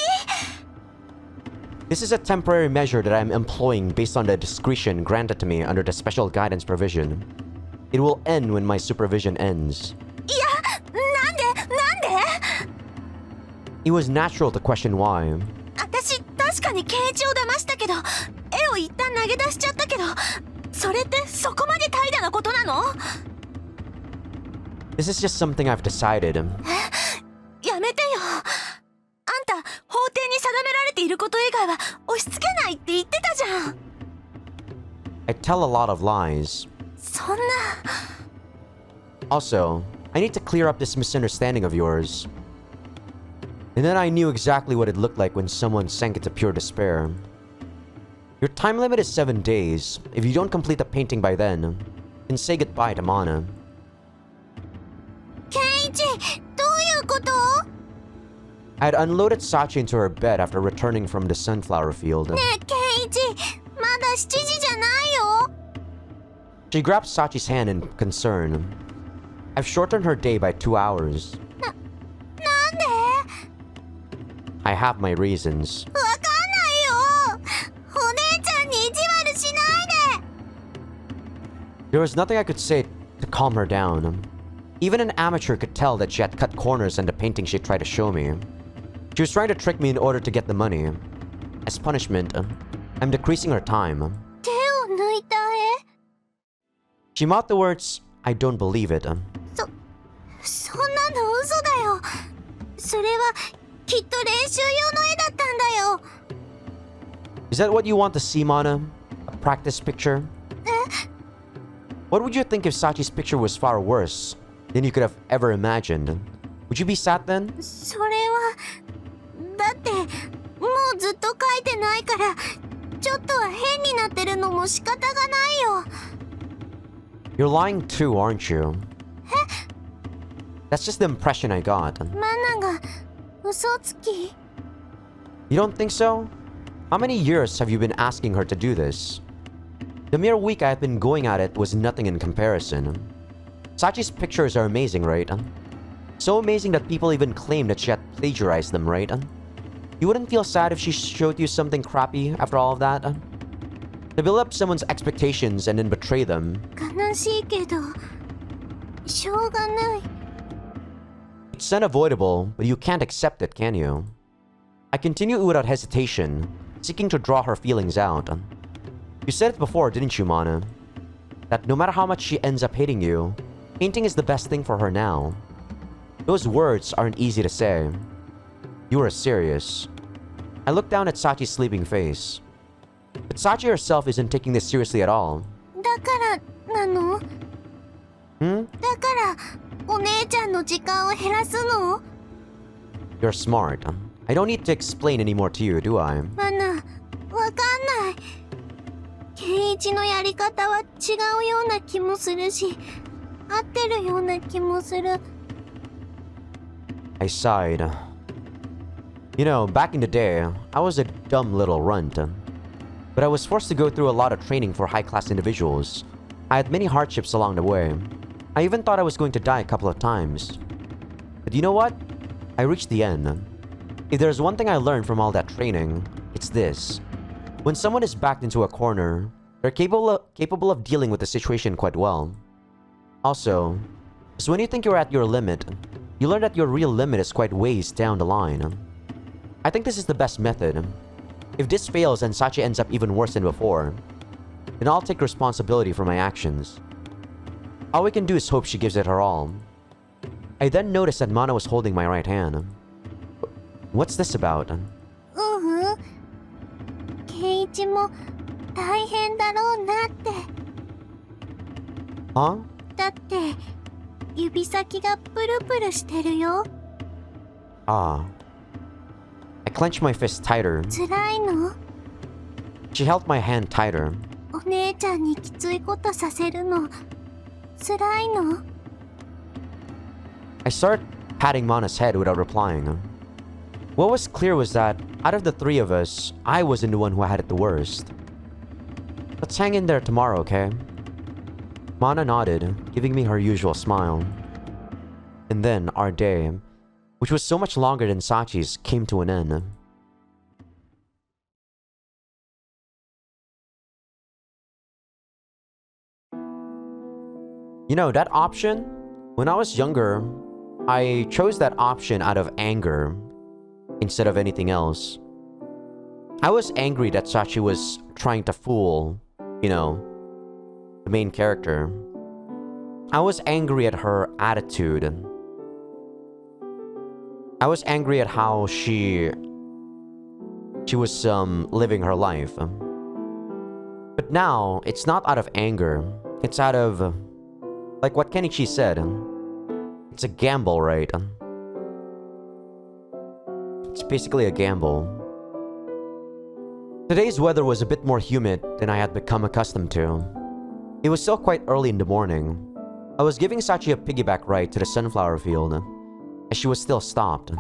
This is a temporary measure that I am employing based on the discretion granted to me under the special guidance provision. It will end when my supervision ends. いや、なんで？ It was natural to question why. 私、確かにケンイチを騙したけど、絵を一旦投げ出しちゃったけど、それってそこまで怠惰なことなの？ This is just something I've decided. やめてよ。あんた、法廷に定められていること以外は押し付けないって言ってたじゃん。 I tell a lot of lies. そんな。 Also, I need to clear up this misunderstanding of yours. And then I knew exactly what it looked like when someone sank into pure despair. Your time limit is 7 days. If you don't complete the painting by then, then say goodbye to Mana. ケンイチ、どういうこと？ I had unloaded Sachi into her bed after returning from the sunflower field. ねえ、ケンイチ、まだ7時じゃないよ。 She grabbed Sachi's hand in concern. I've shortened her day by 2 hours. なんで？ I have my reasons. わかんないよ。お姉ちゃんに意地悪しないで。 There was nothing I could say to calm her down. Even an amateur could tell that she had cut corners in the painting she tried to show me. She was trying to trick me in order to get the money. As punishment, I'm decreasing her time. 手を抜いた絵？ She mouthed the words, I don't believe it. そんなの嘘だよ。それはきっと練習用の絵だったんだよ。 Is that what you want to see, Mana? A practice picture? What would you think if Sachi's picture was far worse than you could have ever imagined? Would you be sad then? それはだってもうずっと描いてないからちょっとは変になってるのも仕方がないよ。 You're lying too, aren't you? That's just the impression I got. マナが嘘つき？ You don't think so? How many years have you been asking her to do this? The mere week I've been going at it was nothing in comparison. Sachi's pictures are amazing, right? So amazing that people even claim that she had plagiarized them, right? You wouldn't feel sad if she showed you something crappy after all of that? To build up someone's expectations and then betray them. 悲しいけどしょうがない。 It's unavoidable, but you can't accept it, can you? I continue without hesitation, seeking to draw her feelings out. You said it before, didn't you, Mana? That no matter how much she ends up hating you, painting is the best thing for her now. Those words aren't easy to say. You are serious. I look down at Sachi's sleeping face. But Sachi herself isn't taking this seriously at all. だからなの？ Hmm? だからお姉ちゃんの時間を減らすの？ You're smart. I don't need to explain anymore to you, do I? マナ、わかんない。ケンイチのやり方は違うような気もするし、合ってるような気もする。 I sighed. You know, back in the day, I was a dumb little runt. But I was forced to go through a lot of training for high-class individuals. I had many hardships along the way. I even thought I was going to die a couple of times. But you know what? I reached the end. If there's one thing I learned from all that training, it's this. When someone is backed into a corner, they're capable of dealing with the situation quite well. Also, is when you think you're at your limit, you learn that your real limit is quite ways down the line. I think this is the best method. If this fails and Sachi ends up even worse than before, then I'll take responsibility for my actions. All we can do is hope she gives it her all. I then noticed that Mana was holding my right hand. What's this about? ケンイチも大変だろうなって。 Huh? だって指先がプルプルしてるよ。 Ah. I clenched my fist tighter. 辛いの？ She held my hand tighter. お姉ちゃんにきついことさせるの辛いの？ I started patting Mana's head without replying. What was clear was that, out of the three of us, I wasn't the one who had it the worst. Let's hang in there tomorrow, okay? Mana nodded, giving me her usual smile. And then, our day, which was so much longer than Sachi's, came to an end. You know, that option, when I was younger, I chose that option out of anger instead of anything else. I was angry that Sachi was trying to fool, you know, the main character. I was angry at her attitude. I was angry at how she was living her life. But now, it's not out of anger. It's out of, like what Kenichi said, it's a gamble, right? It's basically a gamble. Today's weather was a bit more humid than I had become accustomed to. It was still quite early in the morning. I was giving Sachi a piggyback ride to the sunflower field, as she was still stopped.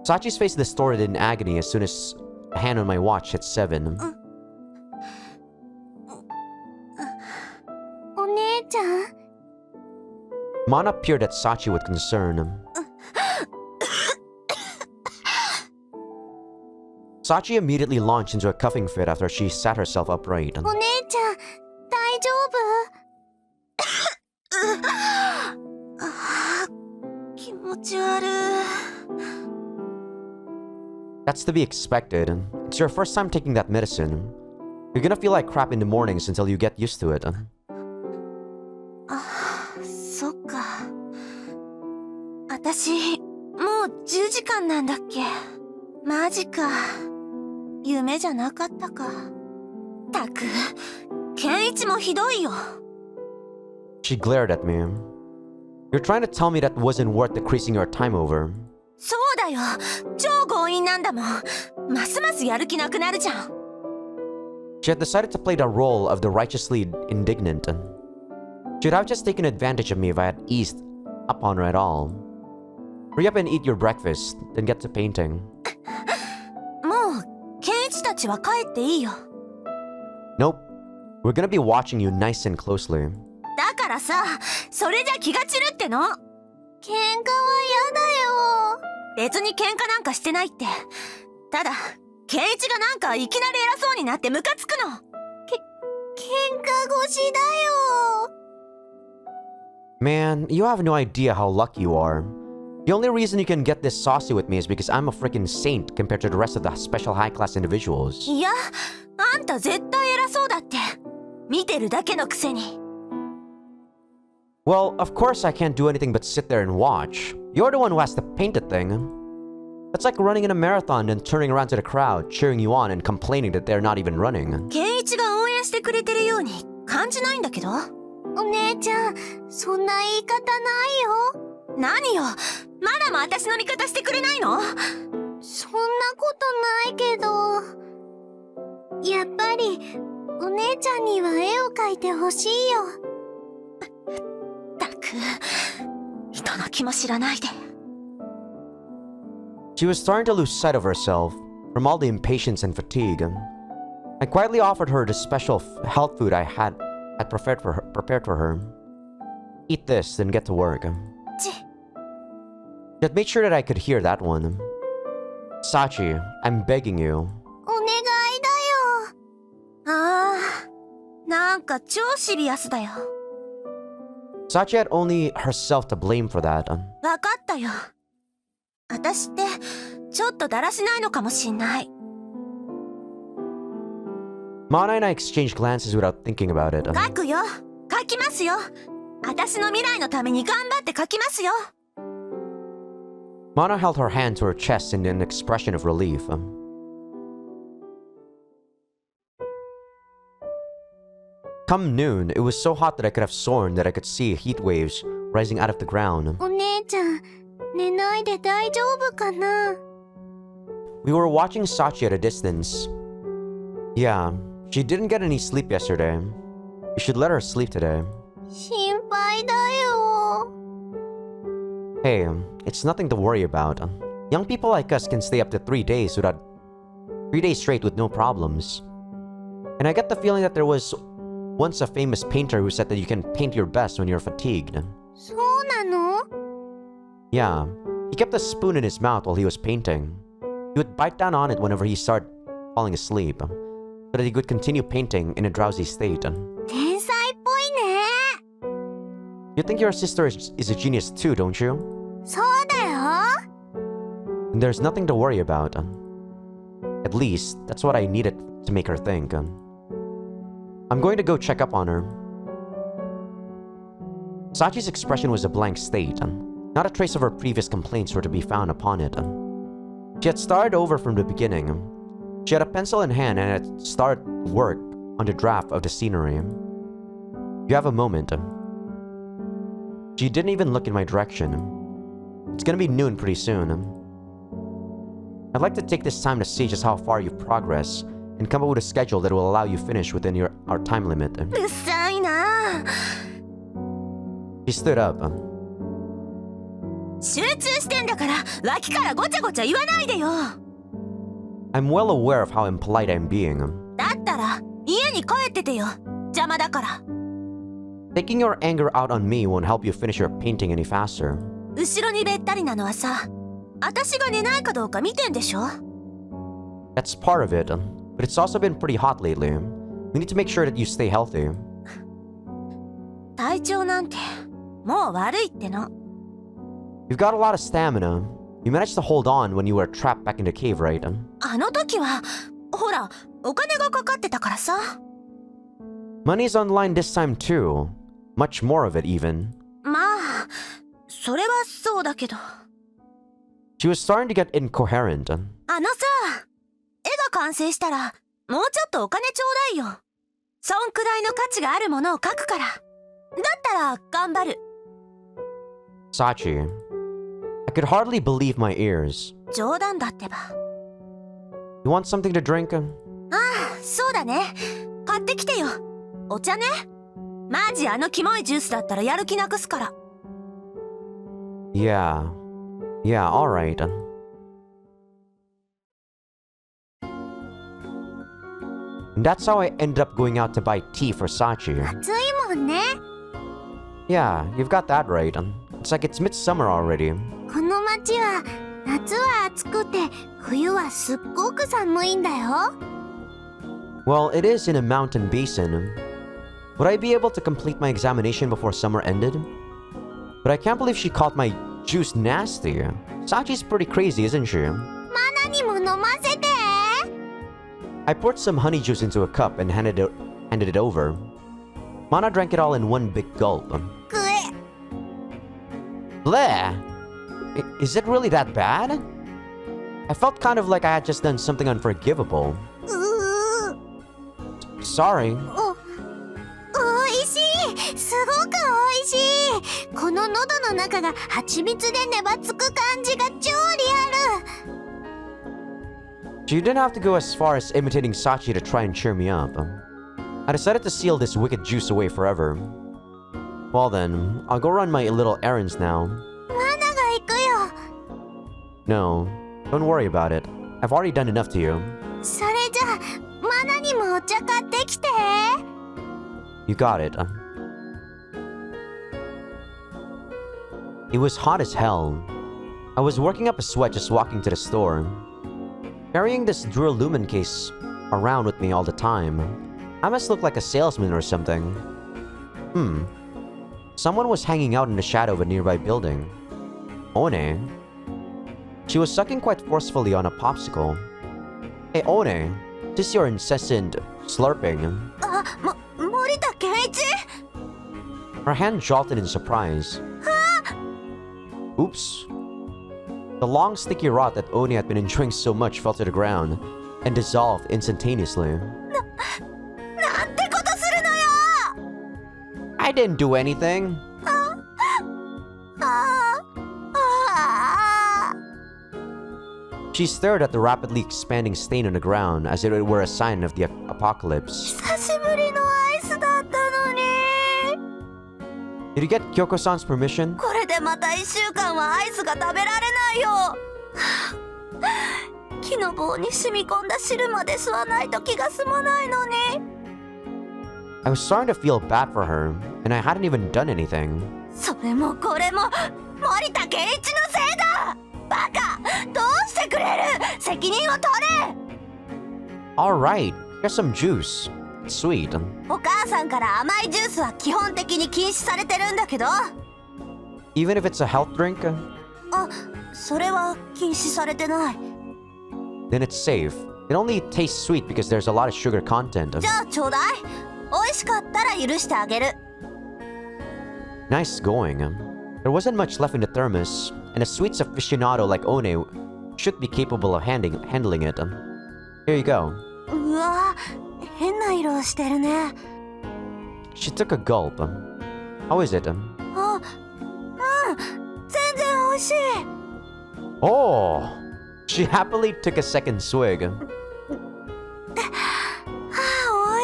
Sachi's face distorted in agony as soon as a hand on my watch hit 7. お姉ちゃん？ Mana peered at Sachi with concern. Sachi immediately launched into a coughing fit after she sat herself upright. お姉ちゃん大丈夫？気持ち悪い。 That's to be expected. It's your first time taking that medicine. You're gonna feel like crap in the mornings until you get used to it. そっか。私、もう10時間なんだっけ？マジか。夢じゃなかったか。たく、ケンイチもひどいよ。 She glared at me. You're trying to tell me that wasn't worth decreasing your time over. そうだよ、超強引なんだもん。ますますやる気なくなるじゃん。 She had decided to play the role of the righteously indignant. She'd have just taken advantage of me if I had eased up on her at all. Hurry up and eat your breakfast, then get to painting. もうケンイチたちは帰っていいよ。 Nope. We're gonna be watching you nice and closely. だからさ、それじゃ気が散るっての。喧嘩は嫌だよ。別に喧嘩なんかしてないって。ただケンイチがなんかいきなり偉そうになってムカつくの。喧嘩腰だよ。 Man, you have no idea how lucky you are. The only reason you can get this saucy with me is because I'm a freaking saint compared to the rest of the special high-class individuals. いや、あんた絶対偉そうだって。見てるだけのくせに。 Well, of course I can't do anything but sit there and watch. You're the one who has to paint the thing. It's like running in a marathon and turning around to the crowd, cheering you on and complaining that they're not even running. ケンイチが応援してくれてるように感じないんだけど。お姉ちゃん、そんな言い方ないよ。何よ、まだも私の味方してくれないの？そんなことないけど、やっぱりお姉ちゃんには絵を描いてほしいよ。ったく、人の気も知らないで。 She was starting to lose sight of herself from all the impatience and fatigue. I quietly offered her the special health food I had prepared for her. Eat this, then get to work. She had made sure that I could hear that one. Sachi, I'm begging you. お願いだよ。ああ、なんか超シリアスだよ。 Sachi had only herself to blame for that. わかったよ。私ってちょっとだらしないのかもしんない。 Mana and I exchanged glances without thinking about it. 書くよ。書きますよ。私の未来のために頑張って書きますよ。 Mana held her hand to her chest in an expression of relief. Come noon, it was so hot that I could have sworn that I could see heat waves rising out of the ground. お姉ちゃん、寝ないで大丈夫かな？ We were watching Sachi at a distance. Yeah, she didn't get any sleep yesterday. You should let her sleep today. 心配だよ。 Hey, it's nothing to worry about. Young people like us can stay up to 3 days straight with no problems. And I get the feeling that there was once a famous painter who said that you can paint your best when you're fatigued. そうなの？ Yeah, he kept a spoon in his mouth while he was painting. He would bite down on it whenever he started falling asleep, so that he could continue painting in a drowsy state. 天才っぽいね。 You think your sister is a genius too, don't you? そうだよ。 And there's nothing to worry about. At least, that's what I needed to make her think. I'm going to go check up on her. Sachi's expression was a blank state. Not a trace of her previous complaints were to be found upon it. She had started over from the beginning. She had a pencil in hand and had started work on the draft of the scenery. You have a moment. She didn't even look in my direction. It's gonna be noon pretty soon. I'd like to take this time to see just how far you've progressed and come up with a schedule that will allow you finish within our time limit. うっさいな。 She stood up. 集中してんだから脇からごちゃごちゃ言わないでよ。 I'm well aware of how impolite I'm being. だったら家に帰っててよ。邪魔だから。 Taking your anger out on me won't help you finish your painting any faster. 後ろにべったりなのはさ、私が寝ないかどうか見てんでしょ。 That's part of it, but it's also been pretty hot lately. We need to make sure that you stay healthy. 体調なんてもう悪いっての。 You've got a lot of stamina. You managed to hold on when you were trapped back in the cave, right? あの時はほらお金がかかってたからさ。 Money's on the line this time too. Much more of it even. まあそれはそうだけど。 She was starting to get incoherent. あのさ、絵が完成したらもうちょっとお金ちょうだいよ。そんくらいの価値があるものを描くから。だったら頑張る。 Sachi, I could hardly believe my ears. 冗談だってば。 You want something to drink? そうだね。買ってきてよ。お茶ね。マジあのキモいジュースだったらやる気なくすから。 Yeah. Yeah, alright. And that's how I ended up going out to buy tea for Sachi. 暑いもんね。 Yeah, you've got that right. It's like it's midsummer already. この町は夏は暑くて冬はすっごく寒いんだよ。 Well, it is in a mountain basin. Would I be able to complete my examination before summer ended? But I can't believe she called my juice nasty. Sachi's pretty crazy, isn't she? マナにも飲ませて。 I poured some honey juice into a cup and handed it over. Mana drank it all in one big gulp. くえ。 Bleh! Is it really that bad? I felt kind of like I had just done something unforgivable. うー。 Sorry. おいしい。すごくおいしい。この喉の中が蜂蜜で粘つく感じが超リアル。 She didn't have to go as far as imitating Sachi to try and cheer me up. I decided to seal this wicked juice away forever. Well then, I'll go run my little errands now. マナが行くよ。 No, don't worry about it. I've already done enough to you. それじゃあマナにもお茶買ってきて。 You got it. It was hot as hell. I was working up a sweat just walking to the store. Carrying this Duralumin case around with me all the time. I must look like a salesman or something. Someone was hanging out in the shadow of a nearby building. One. She was sucking quite forcefully on a popsicle. Hey, One, just your incessant slurping. 森田健一？ Her hand jolted in surprise. Oops. The long sticky rot that Oni had been enjoying so much fell to the ground and dissolved instantaneously. なんてことするのよ！ I didn't do anything. あ She stared at the rapidly expanding stain on the ground as if it were a sign of the apocalypse. 久しぶりのアイスだったのに。 Did you get Kyoko-san's permission? これでまた1週間はアイスが食べられないよ。木の棒に染み込んだ汁まで吸わないと気が済まないのに。 I was starting to feel bad for her, and I hadn't even done anything. それもこれも森田健一のせいだ。バカ、どうしてくれる？責任を取れ。 Alright, here's some juice. It's sweet. お母さんから甘いジュースは基本的に禁止されてるんだけど。 Even if it's a health drink, あ、それは禁止されてない。 then it's safe. It only tastes sweet because there's a lot of sugar content. じゃあちょうだい。美味しかったら許してあげる。 Nice going. There wasn't much left in the thermos, and a sweets aficionado like One should be capable of handling it. Here you go. うわ、変な色してるね。 She took a gulp. How is it? あ、全然美味しい。 Oh! She happily took a second swig. 美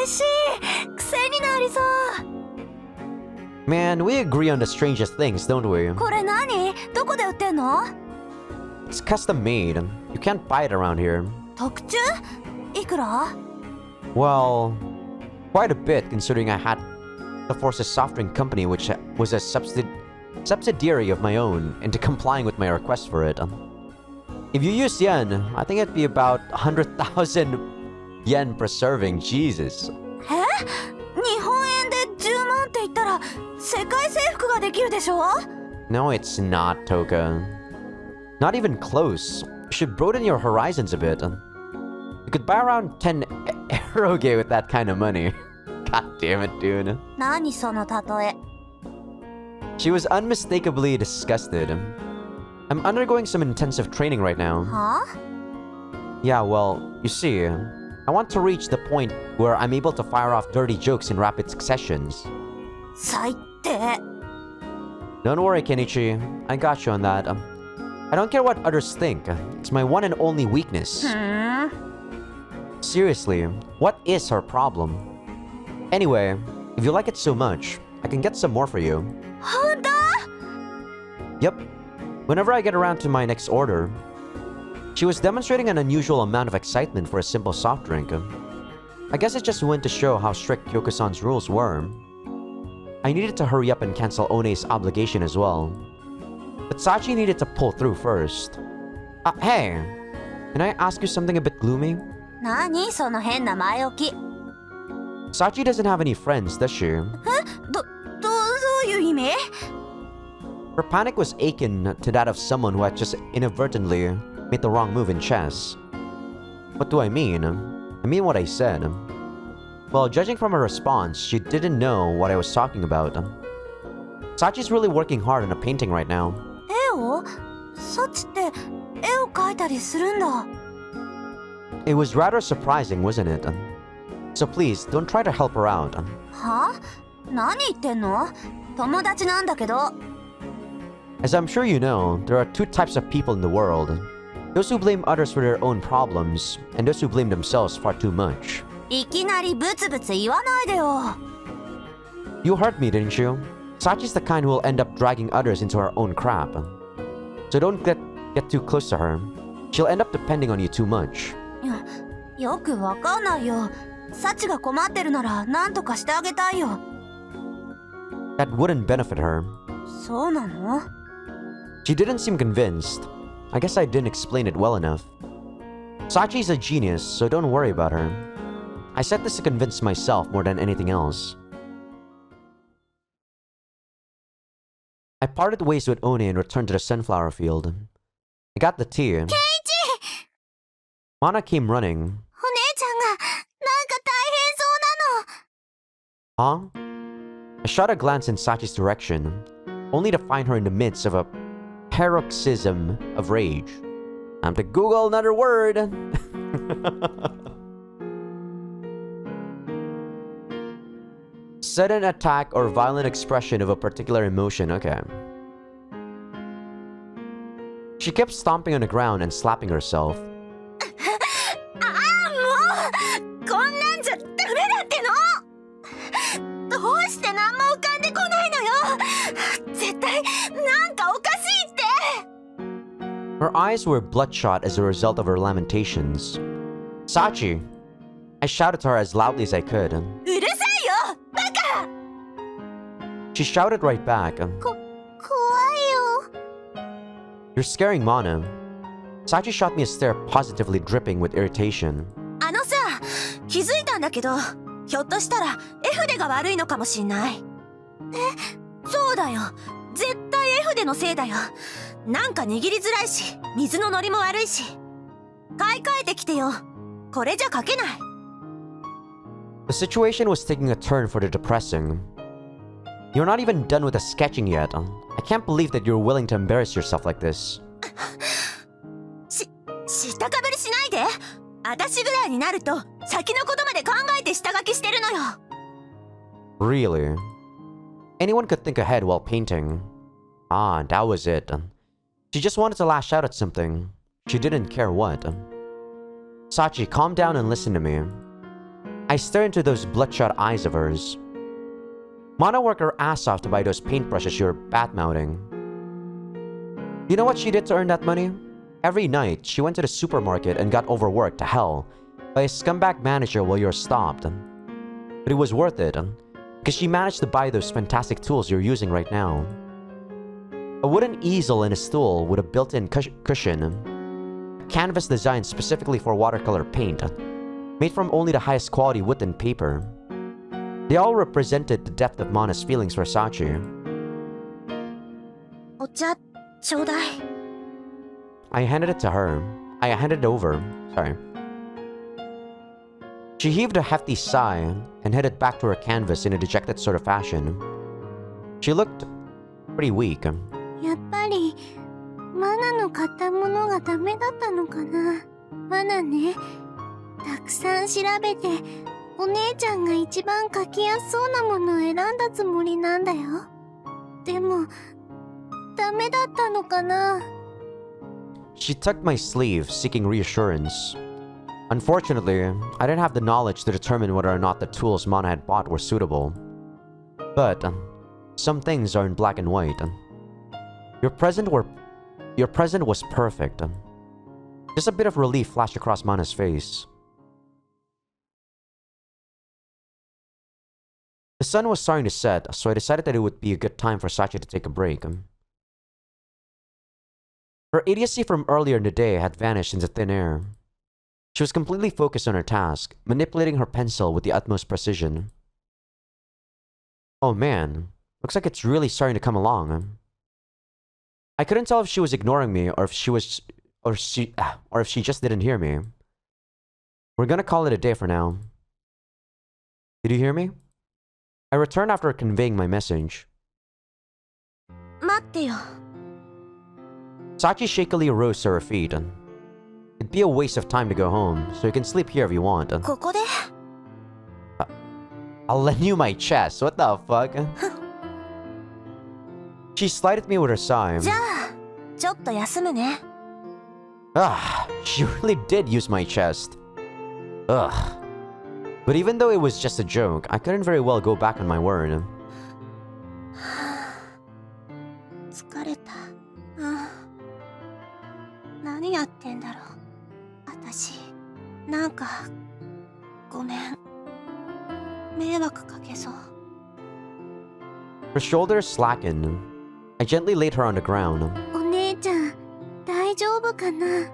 味しい。癖になりそう。 Man, we agree on the strangest things, don't we? これ何？どこで売ってんの？ It's custom made. You can't buy it around here. 特注？いくら？ Well, quite a bit considering I had to force a soft drink company which was a subsidiary of my own into complying with my request for it. If you use yen, I think it'd be about 100,000 yen per serving. Jesus. え？日本円で10万って言ったら世界征服ができるでしょ？ No, it's not, Toka. Not even close. You should broaden your horizons a bit. You could buy around 10 eroge with that kind of money. God damn it, dude. 何その例え？ She was unmistakably disgusted. I'm undergoing some intensive training right now. は？ Yeah, well, you see, I want to reach the point where I'm able to fire off dirty jokes in rapid successions. 最低。 Don't worry, Kenichi. I got you on that. I don't care what others think. It's my one and only weakness. Seriously, what is her problem? Anyway, if you like it so much, I can get some more for you. 本当？ Yep. Whenever I get around to my next order. She was demonstrating an unusual amount of excitement for a simple soft drink. I guess it just went to show how strict Kyoko-san's rules were. I needed to hurry up and cancel One's obligation as well. But Sachi needed to pull through first. Hey, can I ask you something a bit gloomy? 何その変な前置き。 Sachi doesn't have any friends, does she? どういう意味？ Her panic was akin to that of someone who had just inadvertently made the wrong move in chess. What do I mean? I mean what I said. Well, judging from her response, she didn't know what I was talking about. Sachi's really working hard on a painting right now. 絵を？サチって絵を描いたりするんだ。 It was rather surprising, wasn't it? So please, don't try to help her out. は？何言ってんの？友達なんだけど。 As I'm sure you know, there are two types of people in the world. Those who blame others for their own problems, and those who blame themselves far too much. いきなりブツブツ言わないでよ。 You hurt me, didn't you? Sachi's the kind who will end up dragging others into her own crap. So don't get too close to her. She'll end up depending on you too much. よくわかんないよ。サチが困ってるなら何とかしてあげたいよ。 That wouldn't benefit her. そうなの？ She didn't seem convinced. I guess I didn't explain it well enough. Sachi's a genius, so don't worry about her. I said this to convince myself more than anything else. I parted ways with One and returned to the sunflower field. I got the tea. Mana came running. お姉ちゃんがなんか大変そうなの。 Huh? I shot a glance in Sachi's direction, only to find her in the midst of a paroxysm of rage. Time to Google another word. Sudden attack or violent expression of a particular emotion. Okay. She kept stomping on the ground and slapping herself. こんなんじゃダメだっての。どうして何も浮かんでこないのよ。絶対なんかおかしいって。 Her eyes were bloodshot as a result of her lamentations. Sachi! I shouted to her as loudly as I could. うるさいよ、バカ。 She shouted right back. 怖いよ。 You're scaring Mana. Sachi shot me a stare positively dripping with irritation. あのさ、気づいたんだけど、ひょっとしたら絵筆が悪いのかもしんない。そうだよ。絶対絵筆のせいだよ。なんか握りづらいし、水の乗りも悪いし。買い替えてきてよ。これじゃ描けない。The situation was taking a turn for the depressing. You're not even done with the sketching yet. I can't believe that you're willing to embarrass yourself like this. 知ったかぶりしないで。私ぐらいになると先のことまで考えて下書きしてるのよ。 Really? Anyone could think ahead while painting. Ah, that was it. She just wanted to lash out at something. She didn't care what. Sachi, calm down and listen to me. I stare into those bloodshot eyes of hers. Mana worked her ass off to buy those paintbrushes you're bad-mouthing. You know what she did to earn that money? Every night, she went to the supermarket and got overworked to hell by a scumbag manager while you're stopped. But it was worth it, because she managed to buy those fantastic tools you're using right now. A wooden easel and a stool with a built-in cushion. A canvas designed specifically for watercolor paint, made from only the highest quality wood and paper. They all represented the depth of Mana's feelings for Sachi. お茶ちょうだい。 I handed it to her. I handed it over. Sorry. She heaved a hefty sigh and headed back to her canvas in a dejected sort of fashion. She looked pretty weak. やっぱりマナの買ったものがダメだったのかな。マナね、たくさん調べてお姉ちゃんが一番描きやすそうなものを選んだつもりなんだよ。でもダメだったのかな。She tugged my sleeve, seeking reassurance. Unfortunately, I didn't have the knowledge to determine whether or not the tools Mana had bought were suitable. But, some things are in black and white. Your present was perfect. Just a bit of relief flashed across Mana's face. The sun was starting to set, so I decided that it would be a good time for Sachi to take a break. Her idiocy from earlier in the day had vanished into thin air. She was completely focused on her task, manipulating her pencil with the utmost precision. Oh man, looks like it's really starting to come along. I couldn't tell if she was ignoring me or if she just didn't hear me. We're gonna call it a day for now. Did you hear me? I returned after conveying my message. 待ってよ。 Sachi shakily rose to her feet. It'd be a waste of time to go home, so you can sleep here if you want. ここで I'll lend you my chest, what the fuck? She slighted me with her sigh. じゃあ、ちょっと休むね。 Ah, she really did use my chest. Ugh. But even though it was just a joke, I couldn't very well go back on my word. 疲れた。何やってんだろう。私、なんか、ごめん。迷惑かけそう。 Her shoulders slackened. I gently laid her on the ground. お姉ちゃん、大丈夫かな？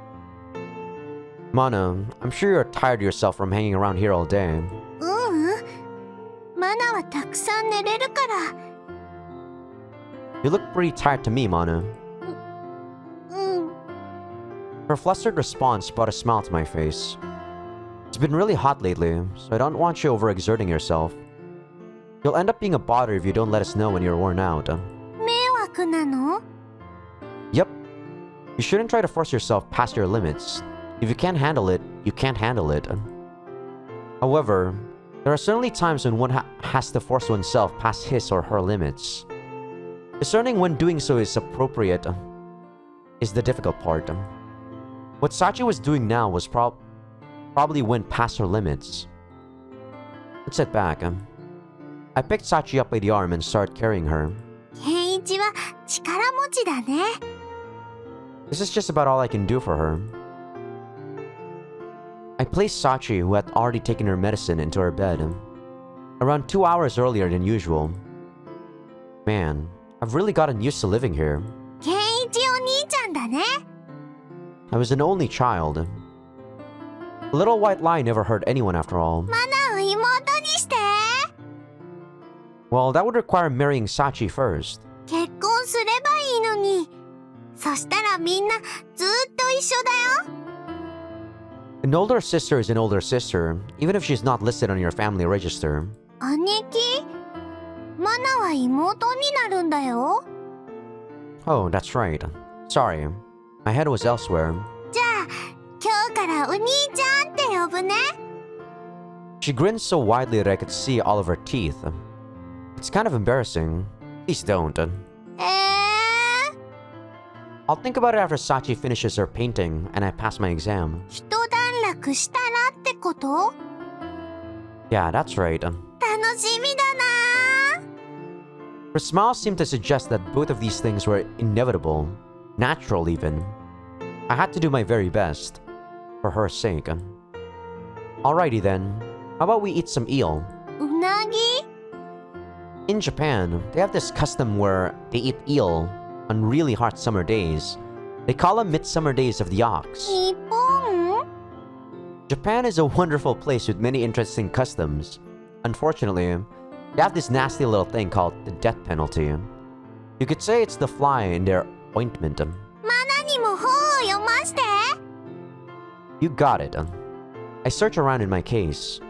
Mana, I'm sure you're tired yourself from hanging around here all day. マナはたくさん寝れるから。 You look pretty tired to me, Mana. うん。 Her flustered response brought a smile to my face. It's been really hot lately, so I don't want you overexerting yourself. You'll end up being a bother if you don't let us know when you're worn out. 迷惑なの？ Yep. You shouldn't try to force yourself past your limits. If you can't handle it, you can't handle it. However, there are certainly times when one has to force oneself past his or her limits. Discerning when doing so is appropriate is the difficult part. What Sachi was doing now was probably went past her limits. Let's sit back. I picked Sachi up by the arm and started carrying her. ケンイチは力持ちだね。 This is just about all I can do for her. I placed Sachi, who had already taken her medicine, into her bed. Around 2 hours earlier than usual. Man, I've really gotten used to living here. ケンイチお兄ちゃんだね。 I was an only child. A little white lie never hurt anyone after all. マナを妹にして。 Well, that would require marrying Sachi first. 結婚すればいいのに。そしたらみんなずっと一緒だよ。 An older sister is an older sister, even if she's not listed on your family register. 姉貴？マナは妹になるんだよ。 Oh, that's right. Sorry. My head was elsewhere. じゃあ、今日からお兄ちゃんって呼ぶね。 She grinned so widely that I could see all of her teeth. It's kind of embarrassing. Please don't. I'll think about it after Sachi finishes her painting and I pass my exam. 一段落したらってこと？ Yeah, that's right. 楽しみだな。 Her smile seemed to suggest that both of these things were inevitable. Natural, even. I had to do my very best. For her sake. Alrighty then. How about we eat some eel? うなぎ？ In Japan, they have this custom where they eat eel on really hot summer days. They call them midsummer days of the ox. 日本？ Japan is a wonderful place with many interesting customs. Unfortunately, they have this nasty little thing called the death penalty. You could say it's the fly in their ointment. マナにも本を読まして。 You got it. I search around in my case.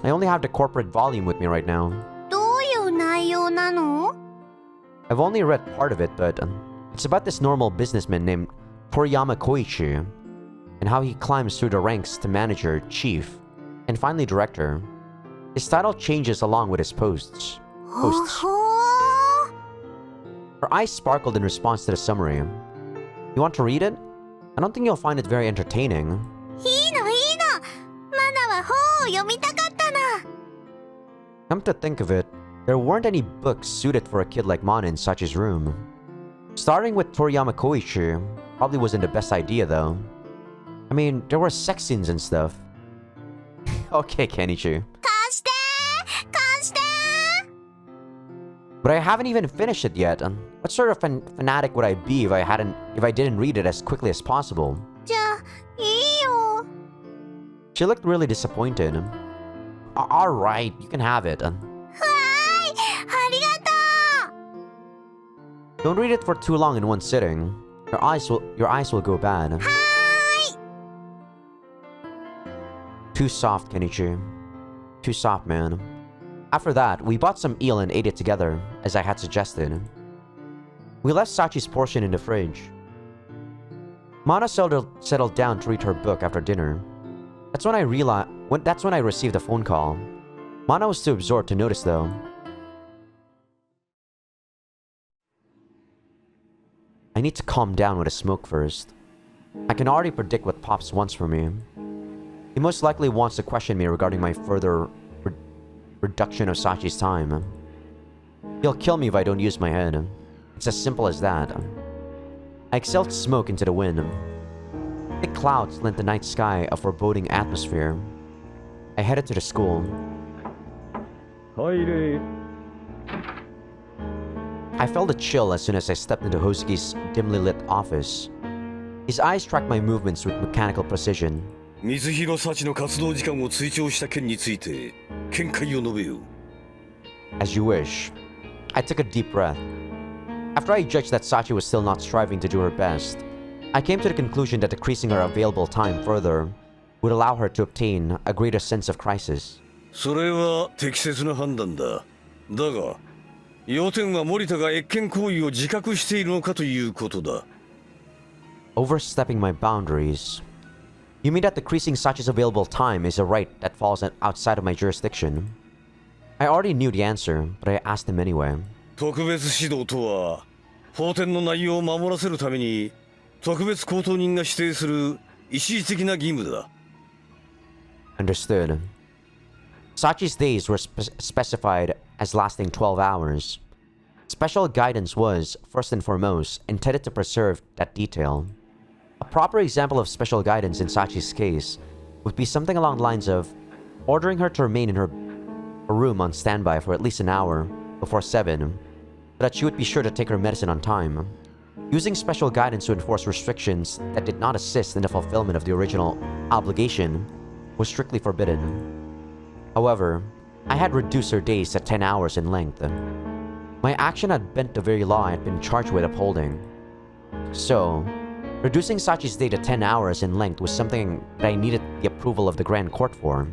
I only have the corporate volume with me right now. どういう内容なの？ I've only read part of it, but it's about this normal businessman named Toriyama Koichi and how he climbs through the ranks to manager, chief, and finally director. His title changes along with his posts. ほほー。 Her Her eyes sparkled in response to the summary. You want to read it? I don't think you'll find it very entertaining. いいのいいの。マナは本を読みたかったの。 Come to think of it, there weren't any books suited for a kid like Mana in Sachi's room. Starting with Toriyama Koichi probably wasn't the best idea though. I mean, there were sex scenes and stuff. Okay, Kenichi. 貸して貸して。 But I haven't even finished it yet. What sort of fanatic would I be if I didn't read it as quickly as possible? じゃあいいよ。 She looked really disappointed. Alright, you can have it. わーい、ありがとう。 Don't read it for too long in one sitting. Your eyes will go bad. はーい。 Too soft, Kenichi. Too soft, man. After that, we bought some eel and ate it together, as I had suggested. We left Sachi's portion in the fridge. Mana settled down to read her book after dinner. That's when I received a phone call. Mana was too absorbed to notice though. I need to calm down with a smoke first. I can already predict what Pops wants from me. He most likely wants to question me regarding my further reduction of Sachi's time. He'll kill me if I don't use my head. It's as simple as that. I exhaled smoke into the wind. Thick clouds lent the night sky a foreboding atmosphere. I headed to the school. I felt a chill as soon as I stepped into Hosuke's dimly lit office. His eyes tracked my movements with mechanical precision. 水広幸の活動時間を追徴した件について見解を述べよう。 As you wish. I took a deep breath. After I judged that Sachi was still not striving to do her best, I came to the conclusion that decreasing her available time further would allow her to obtain a greater sense of crisis. それは適切な判断だ。だが、要点は森田が越権行為を自覚しているのかということだ。 Overstepping my boundaries. You mean that decreasing Sachi's available time is a right that falls outside of my jurisdiction? I already knew the answer, but I asked him anyway. 特別指導とは、法典の内容を守らせるために特別口頭人が指定する一時的な義務だ。 Understood. Sachi's days were specified as lasting 12 hours. Special guidance was, first and foremost, intended to preserve that detail. A proper example of special guidance in Sachi's case would be something along the lines of ordering her to remain in her room on standby for at least an hour before 7, so that she would be sure to take her medicine on time. Using special guidance to enforce restrictions that did not assist in the fulfillment of the original obligation was strictly forbidden. However, I had reduced her days to 10 hours in length. My action had bent the very law I had been charged with upholding. So, reducing Sachi's day to 10 hours in length was something that I needed the approval of the Grand Court for.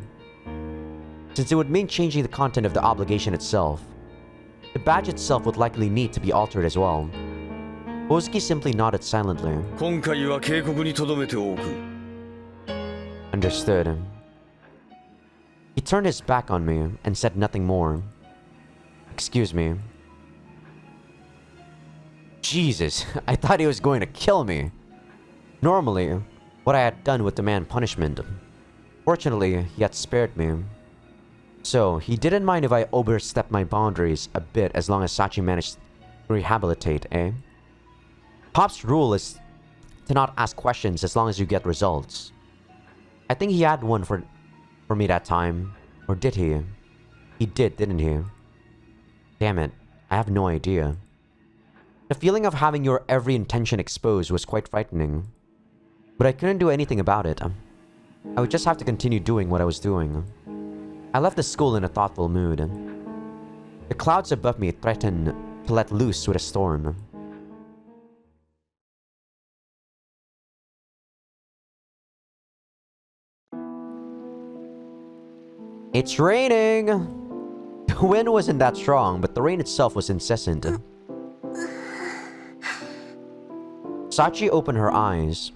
Since it would mean changing the content of the obligation itself, the badge itself would likely need to be altered as well. Hosuke simply nodded silently. 今回は警告に留めておく。 Understood. He turned his back on me and said nothing more. Excuse me. Jesus, I thought he was going to kill me. Normally, what I had done would demand punishment. Fortunately, he had spared me. So, he didn't mind if I overstepped my boundaries a bit as long as Sachi managed to rehabilitate, eh? Pop's rule is to not ask questions as long as you get results. I think he had one for me that time. Or did he? He did, didn't he? Damn it, I have no idea. The feeling of having your every intention exposed was quite frightening. But I couldn't do anything about it. I would just have to continue doing what I was doing. I left the school in a thoughtful mood. The clouds above me threatened to let loose with a storm. It's raining! The wind wasn't that strong, but the rain itself was incessant. Sachi opened her eyes.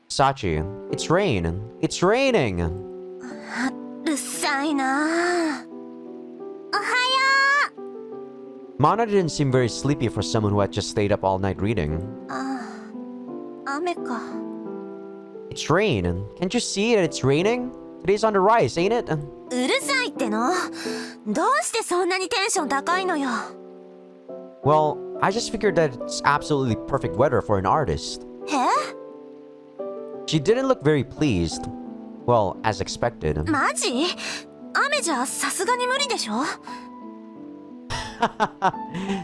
Sachi, it's rain. It's raining! うるさいな。おはよ Mana didn't seem very sleepy for someone who had just stayed up all night reading. 雨か。 It's rain. Can't you see that it's raining? Today's on the rise, ain't it? うるさいっての。どうしてそんなにテンション高いのよ。 Well, I just figured that it's absolutely perfect weather for an artist. え？ She didn't look very pleased. Well, as expected. マジ？雨じゃさすがに無理でしょ？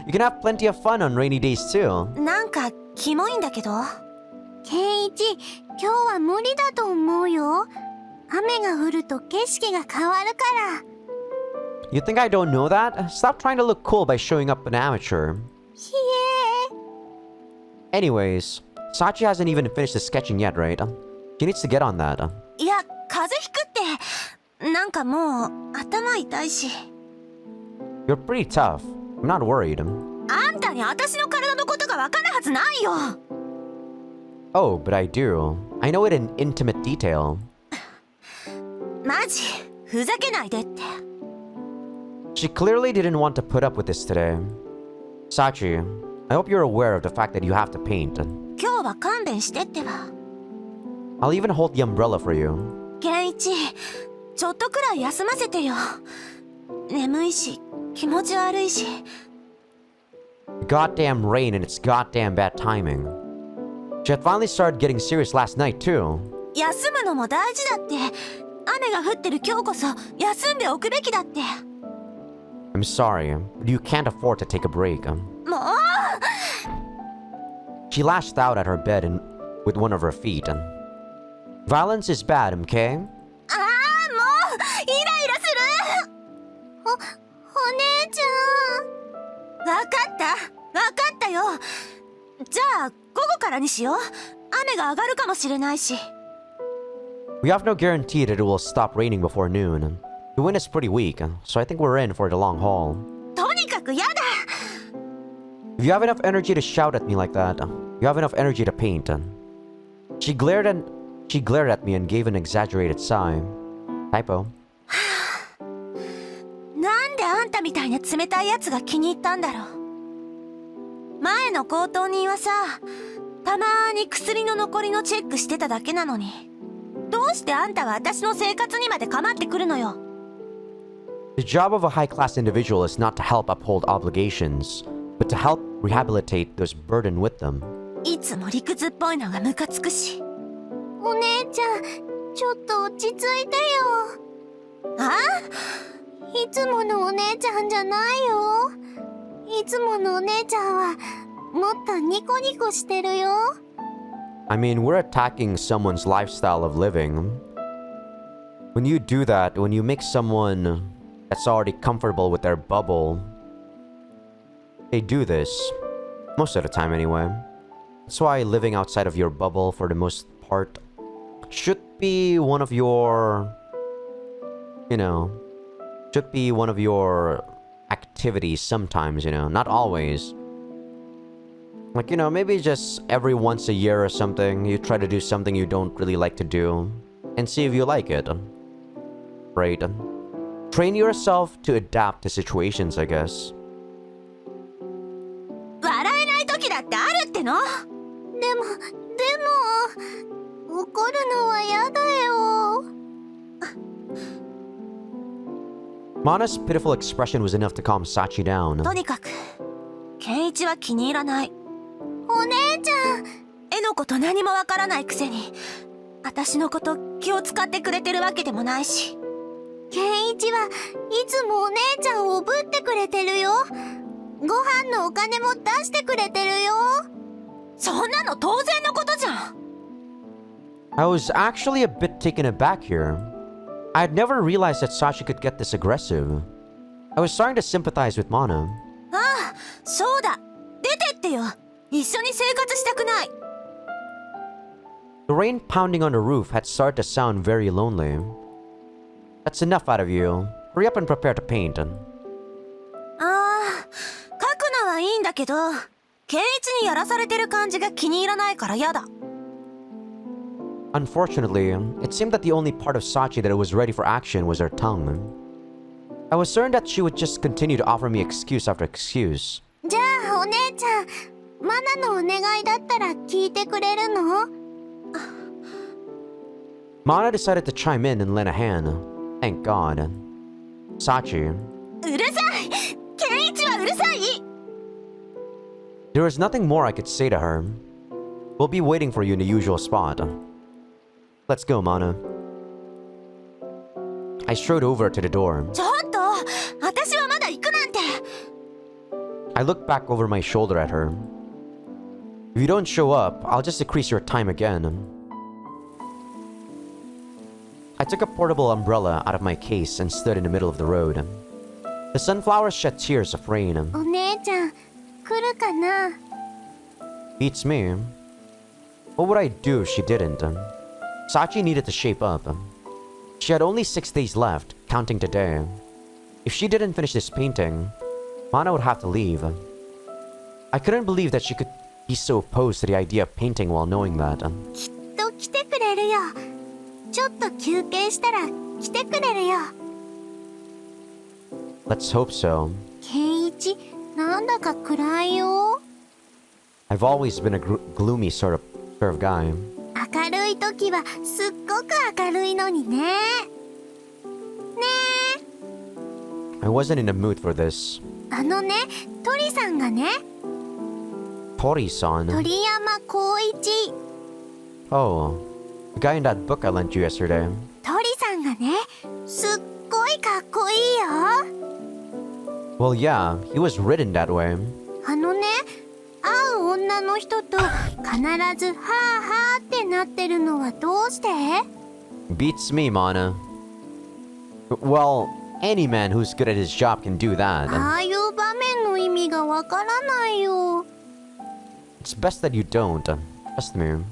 You can have plenty of fun on rainy days too. なんかキモいんだけど。ケンイチ、今日は無理だと思うよ。雨が降ると景色が変わるから。You think I don't know that? Stop trying to look cool by showing up an amateur. ひえ。 Anyways, Sachi hasn't even finished the sketching yet, right? She needs to get on that. いや、風邪ひくって。なんかもう頭痛いし。 You're pretty tough. I'm not worried. あんたに私の体のことがわかるはずないよ。 Oh, but I do. I know it in intimate detail. マジふざけないでって。 She clearly didn't want to put up with this today. Sachi, I hope you're aware of the fact that you have to paint. 今日は勘弁してってば。 I'll even hold the umbrella for you. ケンイチ、ちょっとくらい休ませてよ。眠いし、気持ち悪いし。 Goddamn rain and its goddamn bad timing. She had finally started getting serious last night too. 休むのも大事だって。雨が降ってる今日こそ休んでおくべきだって。 I'm sorry, but you can't afford to take a break. もう She lashed out at her bed and with one of her feet. Violence is bad, okay? ああ、もうイライラする。お姉ちゃん。わかったよ。じゃあ午後からにしよう。雨が上がるかもしれないし。 We have no guarantee that it will stop raining before noon. The wind is pretty weak, so I think we're in for the long haul. とにかくやだ。 If you have enough energy to shout at me like that, you have enough energy to paint. She glared at me and gave an exaggerated sigh. Typo. なんであんたみたいな冷たいやつが気に入ったんだろう。前の強盗人はさ、たまーに薬の残りのチェックしてただけなのに、どうしてあんたは私の生活にまで構ってくるのよ。 The job of a high-class individual is not to help uphold obligations, but to help rehabilitate those burdened with them. いつも理屈っぽいのがムカつくし。お姉ちゃん、ちょっと落ち着いてよ。あ？いつものお姉ちゃんじゃないよ。いつものお姉ちゃんはもっとニコニコしてるよ。I mean, we're attacking someone's lifestyle of living. When you do that, when you make someone that's already comfortable with their bubble, they do this. Most of the time, anyway. That's why living outside of your bubble, for the most part, should be one of your... should be one of your activities sometimes, not always. Like, maybe just every once a year or something, you try to do something you don't really like to do, and see if you like it. Right? Train yourself to adapt to situations, I guess. 笑えない時だってあるっての。でも怒るのはやだよ。 Mana's pitiful expression was enough to calm Sachi down. とにかく、ケンイチは気に入らない。お姉ちゃん。絵のこと何もわからないくせに、私のこと気を使ってくれてるわけでもないし。ケンイチはいつもお姉ちゃんをおぶってくれてるよ。ご飯のお金も出してくれてるよ。そんなの当然のことじゃん。 I was actually a bit taken aback here. I had never realized that Sachi could get this aggressive. I was starting to sympathize with Mana. ああ、そうだ。出てってよ。一緒に生活したくない。 The rain pounding on the roof had started to sound very lonely. That's enough out of you. Hurry up and prepare to paint. ああ、描くのはいいんだけど、ケンイチにやらされてる感じが気に入らないからやだ。 Unfortunately, it seemed that the only part of Sachi that was ready for action was her tongue. I was certain that she would just continue to offer me excuse after excuse. じゃあお姉ちゃん、マナのお願いだったら聞いてくれるの？ Mana decided to chime in and lend a hand. Thank God. Sachi. うるさい！ケンイチはうるさい！ There was nothing more I could say to her. We'll be waiting for you in the usual spot. Let's go, Mana. I strode over to the door. ちょっと！私はまだ行くなんて！ I looked back over my shoulder at her. If you don't show up, I'll just decrease your time again. I took a portable umbrella out of my case and stood in the middle of the road. The sunflowers shed tears of rain. お姉ちゃん、来るかな？ Beats me. What would I do if she didn't? Sachi needed to shape up. She had only 6 days left, counting today. If she didn't finish this painting, Mana would have to leave. I couldn't believe that she could be so opposed to the idea of painting while knowing that. きっと来てくれるよ。ちょっと休憩したら来てくれるよ。 Let's hope so. ケンイチ、なんだか暗いよ。 I've always been a gloomy sort of guy. 明るい時はすっごく明るいのにね。ね I wasn't in the mood for this. あのね、鳥さんがね、 Tori-san. 鳥山光一。 Oh, the guy in that book I lent you yesterday. 鳥さんがね、すっごいかっこいいよ。 Well, yeah, he was written that way. あのね、会う女の人と必ずはあはあってなってるのはどうして？ Beats me, Mana. Well, any man who's good at his job can do that. ああいう場面の意味がわからないよ。 It's best that you don't. Trust me.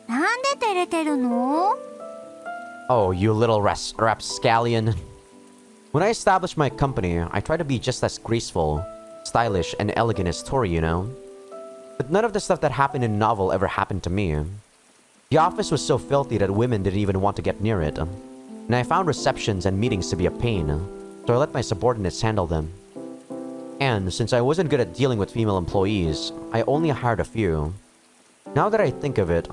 なんで照れてるの？ Oh, you little rapscallion. When I established my company, I tried to be just as graceful, stylish, and elegant as Tori, you know? But none of the stuff that happened in the novel ever happened to me. The office was so filthy that women didn't even want to get near it. And I found receptions and meetings to be a pain, so I let my subordinates handle them. And since I wasn't good at dealing with female employees, I only hired a few. Now that I think of it,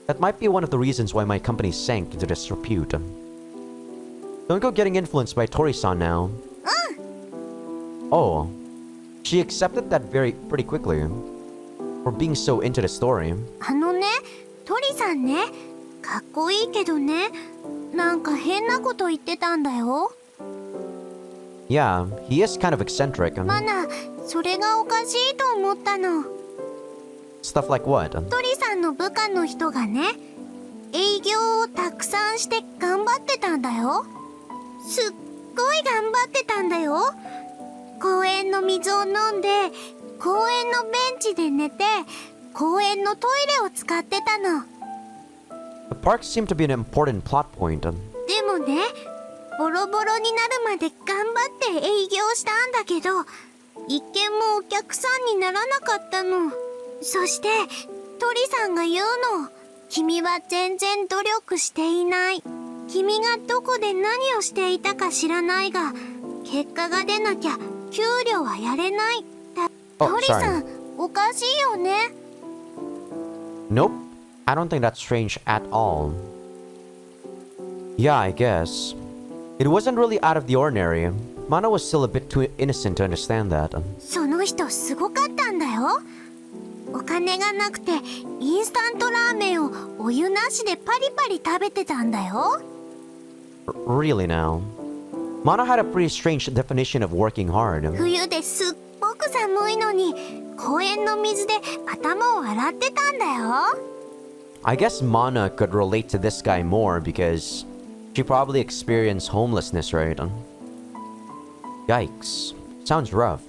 that might be one of the reasons why my company sank into disrepute. Don't go getting influenced by Tori-san now. Oh, she accepted that pretty quickly. For being so into the story. あのね、鳥さんね、かっこいいけどね、なんか変なこと言ってたんだよ。 Yeah, he is kind of eccentric. マナ、それがおかしいと思ったの。 Stuff like what? 鳥さんの部下の人がね、営業をたくさんして頑張ってたんだよ。すっごい頑張ってたんだよ。公園の水を飲んで、公園のベンチで寝て、公園のトイレを使ってたの。 The park seemed to be an important plot point. でもね、ボロボロになるまで頑張って営業したんだけど、一件もお客さんにならなかったの。そして鳥さんが言うの。君は全然努力していない。君がどこで何をしていたか知らないが、結果が出なきゃ給料はやれない。鳥さん、おかしいよね。 Nope, I don't think that's strange at all. Yeah, I guess. It wasn't really out of the ordinary. Mana was still a bit too innocent to understand that. その人すごかったんだよ。お金がなくてインスタントラーメンをお湯なしでパリパリ食べてたんだよ。 Really now? Mana had a pretty strange definition of working hard. 冬ですっごく寒いのに公園の水で頭を洗ってたんだよ。 I guess Mana could relate to this guy more because she probably experienced homelessness, right? Yikes. Sounds rough.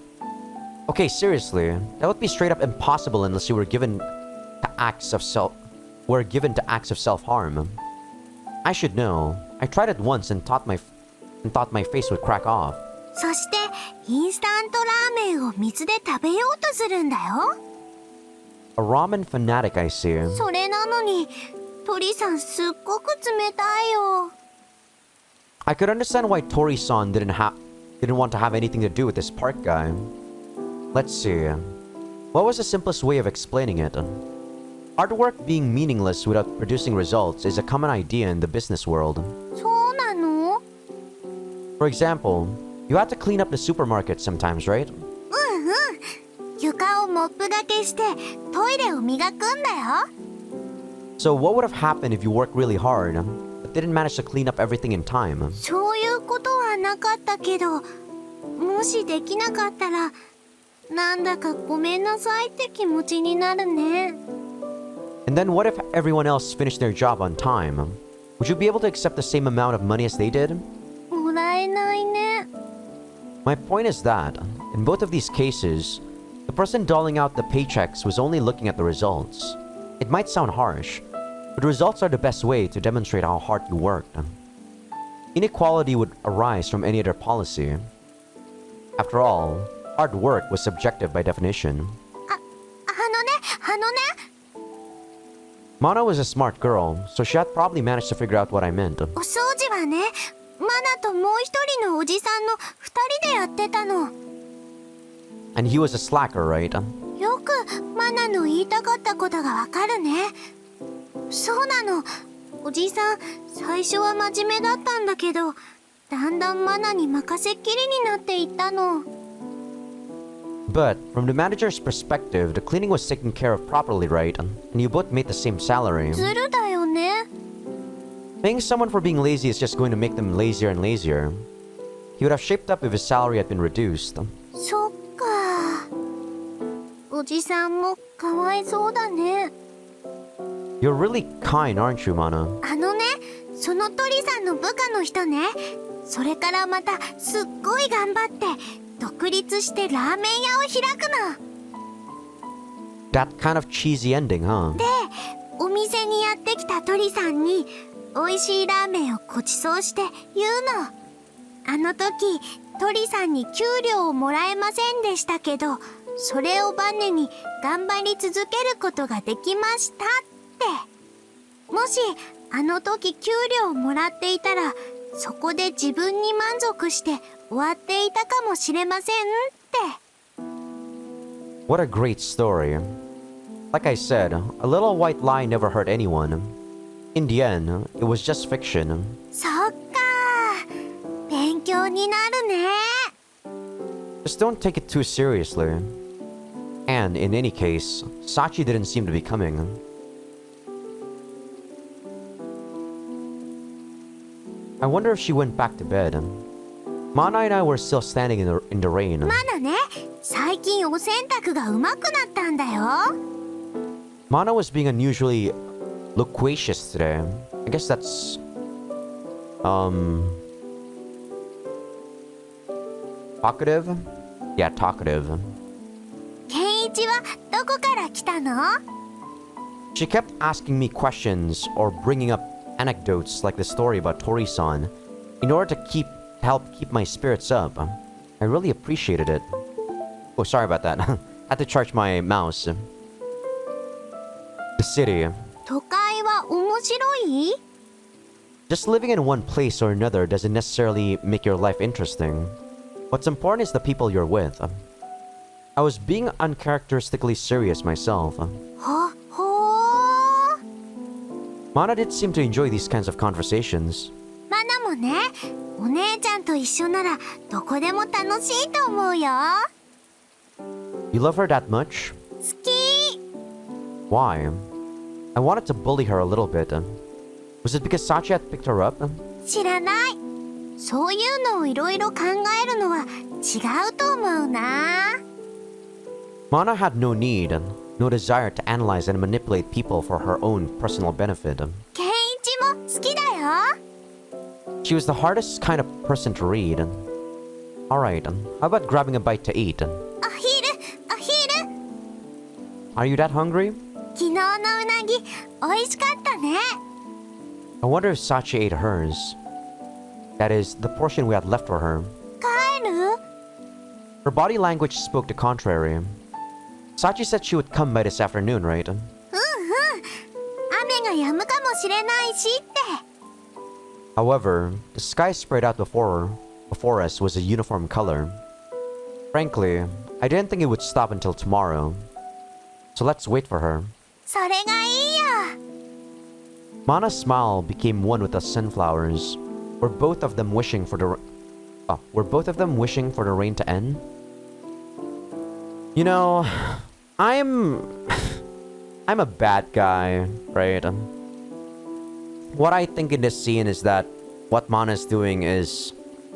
Okay, seriously, that would be straight up impossible unless you were given to acts of self-harm. I should know. I tried it once and thought my face would crack off. そしてインスタントラーメンを水で食べようとするんだよ。 A ramen fanatic, I see. それなのに鳥さんすっごく冷たいよ。I could understand why Tori-san didn't want to have anything to do with this park guy. Let's see. What was the simplest way of explaining it? Artwork being meaningless without producing results is a common idea in the business world. そうなの？ For example, you have to clean up the supermarket sometimes, right? うんうん。床をモップがけしてトイレを磨くんだよ。 So what would have happened if you worked really hard, but didn't manage to clean up everything in time? そういうことはなかったけど、もしできなかったら、なんだかごめんなさいって気持ちになるね。 And then what if everyone else finished their job on time? Would you be able to accept the same amount of money as they did? もらえないね。 My point is that, in both of these cases, the person doling out the paychecks was only looking at the results. It might sound harsh, but results are the best way to demonstrate how hard you worked. Inequality would arise from any other policy. After all, hard work was subjective by definition. あのね。 Mana was a smart girl, so she had probably managed to figure out what I meant. お掃除はね、マナともう一人のおじさんの二人でやってたの。 And he was a slacker, right? よくマナの言いたかったことがわかるね。そうなの。おじさん、最初は真面目だったんだけど、だんだんマナに任せっきりになっていったの。 But, from the manager's perspective, the cleaning was taken care of properly, right? And you both made the same salary. ずるだよね。 Paying someone for being lazy is just going to make them lazier and lazier. He would have shaped up if his salary had been reduced. そっか。おじさんもかわいそうだね。 You're really kind, aren't you, Mana? あのね、その鳥さんの部下の人ね。それからまたすっごい頑張って、独立してラーメン屋を開くの。 That kind of cheesy ending, huh? で、お店にやってきた鳥さんに美味しいラーメンをご馳走して言うの。あの時、鳥さんに給料をもらえませんでしたけど、それをバネに頑張り続けることができましたって。もし、あの時給料をもらっていたら、そこで自分に満足して終わっていたかもしれませんって。 What a great story. Like I said, a little white lie never hurt anyone. In the end, it was just fiction. そっか。勉強になるね。 Just don't take it too seriously. And in any case, Sachi didn't seem to be coming. I wonder if she went back to bed. Mana and I were still standing in the rain. マナね、最近お洗濯が上手くなったんだよ。 Mana was being unusually loquacious today. I guess that's... talkative? Yeah, talkative. ケンイチはどこから来たの？ She kept asking me questions or bringing up anecdotes like the story about Tori-san in order to help keep my spirits up. I really appreciated it. Oh, sorry about that. Had to charge my mouse. The city. 都会は面白い？ Just living in one place or another doesn't necessarily make your life interesting. What's important is the people you're with. I was being uncharacteristically serious myself. ほほー。 Mana did seem to enjoy these kinds of conversations. マナもね、お姉ちゃんと一緒ならどこでも楽しいと思うよ。 You love her that much? 好き。 Why? I wanted to bully her a little bit. Was it because Sachi had picked her up? 知らない。そういうのをいろいろ考えるのは違うと思うな。 Mana had no need, no desire to analyze and manipulate people for her own personal benefit. ケンイチも好きだよ。 She was the hardest kind of person to read. Alright, how about grabbing a bite to eat? お昼。 Are you that hungry? 昨日のうなぎ美味しかったね。 I wonder if Sachi ate hers. That is, the portion we had left for her. 帰る？ Her body language spoke the contrary. Sachi said she would come by this afternoon, right? 雨が止むかもしれないしって。However, the sky spread out before us was a uniform color. Frankly, I didn't think it would stop until tomorrow. So let's wait for her. それがいいや。 Mana's smile became one with the sunflowers. Were both of them wishing for the rain to end? You know, I'm a bad guy, right? What I think in this scene is that what Mana's doing is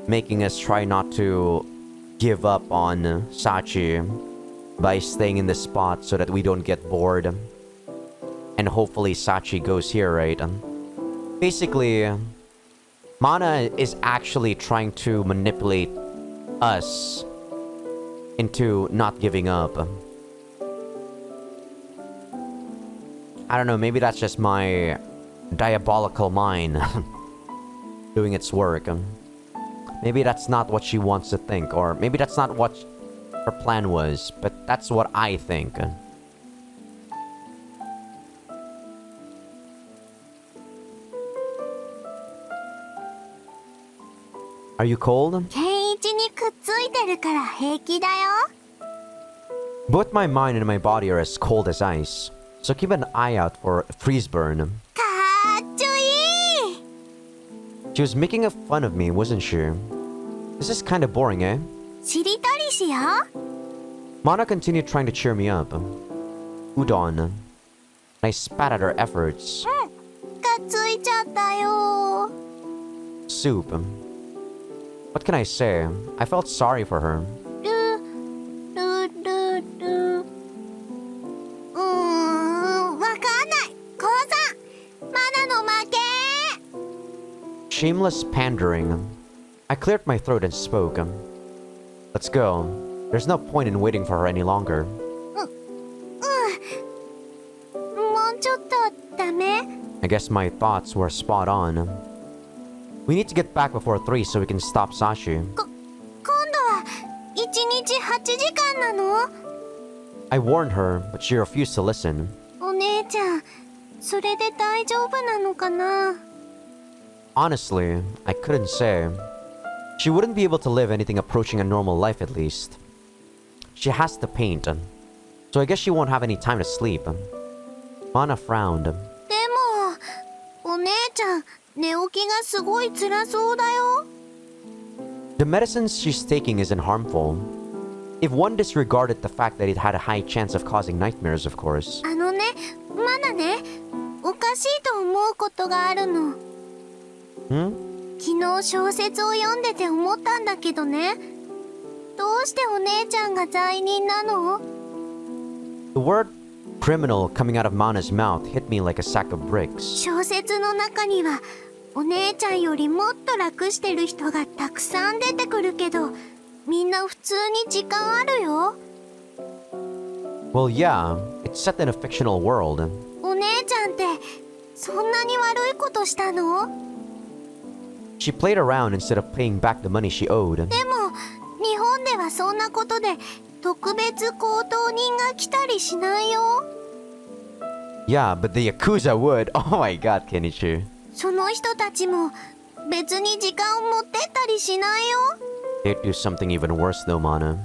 making us try not to give up on Sachi by staying in the spot so that we don't get bored. And hopefully Sachi goes here, right? Basically, Mana is actually trying to manipulate us into not giving up. I don't know, maybe that's just my diabolical mind doing its work. Maybe that's not what she wants to think, or maybe that's not what her plan was, but that's what I think. Are you cold? 健一にくっついてるから平気だよ。 Both my mind and my body are as cold as ice, so keep an eye out for freeze burn. かっちょいい。 She was making fun of me, wasn't she? This is kinda boring, eh? しりとりしよう。 Mana continued trying to cheer me up. Udon. I spat at her efforts. かっついちゃったよ。 Soup. What can I say? I felt sorry for her. わかんない。降参。マナの負け。 Shameless pandering. I cleared my throat and spoke. Let's go. There's no point in waiting for her any longer. もうちょっとダメ？ I guess my thoughts were spot on. We need to get back before 3 so we can stop Sashi. 今度は1日8時間なの？ I warned her, but she refused to listen. お姉ちゃん、それで大丈夫なのかな？ Honestly, I couldn't say. She wouldn't be able to live anything approaching a normal life at least. She has to paint, so I guess she won't have any time to sleep. Mana frowned. でも、お姉ちゃん、寝起きがすごい辛そうだよ。 The medicines she's taking isn't harmful. If one disregarded the fact that it had a high chance of causing nightmares, of course. あのね、まだね、おかしいと思うことがあるの。 昨日小説を読んでて思ったんだけどね。どうしてお姉ちゃんが罪人なの？ The word criminal coming out of Mana's mouth hit me like a sack of bricks. 小説の中にはお姉ちゃんよりもっと楽してる人がたくさん出てくるけど、みんな普通に時間あるよ。 Well, yeah, it's set in a fictional world. お姉ちゃんってそんなに悪いことしたの？ She played around instead of paying back the money she owed. でも日本ではそんなことで特別高等人が来たりしないよ。 Yeah, but the Yakuza would. Oh my god, Kenichi. その人たちも別に時間を持ってったりしないよ。 They'd do something even worse though, Mana.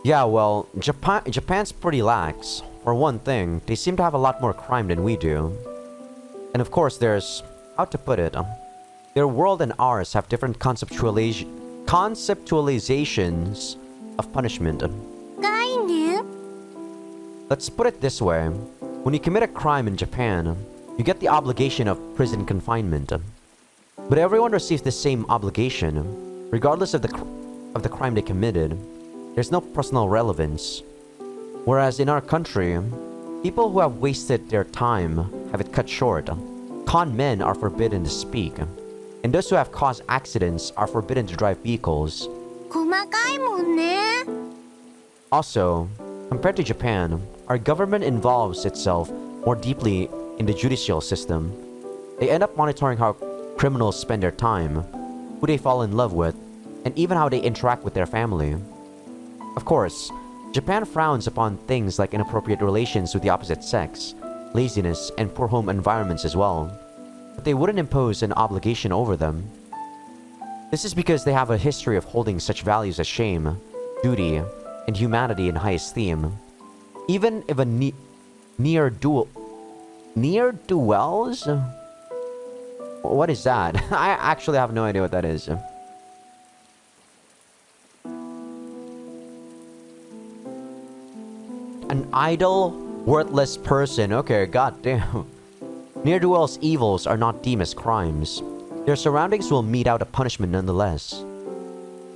Yeah, well, Japan's pretty lax. For one thing, they seem to have a lot more crime than we do. And of course, there's... how to put it? Their world and ours have different conceptualizations of punishment. 概念？ Let's put it this way. When you commit a crime in Japan, you get the obligation of prison confinement. But everyone receives the same obligation, regardless of the crime they committed. There's no personal relevance. Whereas in our country, people who have wasted their time have it cut short. Con men are forbidden to speak, and those who have caused accidents are forbidden to drive vehicles. 細かいもんね。 Also, compared to Japan, our government involves itself more deeply in the judicial system. They end up monitoring how criminals spend their time, who they fall in love with, and even how they interact with their family. Of course, Japan frowns upon things like inappropriate relations with the opposite sex, laziness, and poor home environments as well. but they wouldn't impose an obligation over them. This is because they have a history of holding such values as shame, duty, and humanity in high esteem. Even if a ne'er-do-wells? What is that? I actually have no idea what that is. An idle, worthless person. Okay, goddamn. Ne'er-do-wells' evils are not deemed as crimes. Their surroundings will mete out a punishment nonetheless.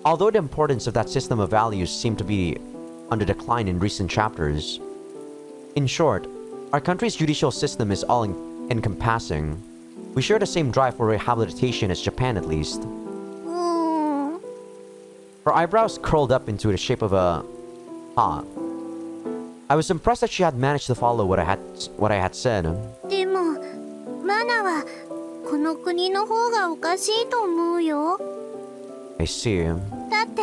Although the importance of that system of values seemed to be under decline in recent chapters. In short, our country's judicial system is all-encompassing. We share the same drive for rehabilitation as Japan, at least. Her eyebrows curled up into the shape of a ha. I was impressed that she had managed to follow what I had said. でもマナはこの国の方がおかしいと思うよ。 I see. だって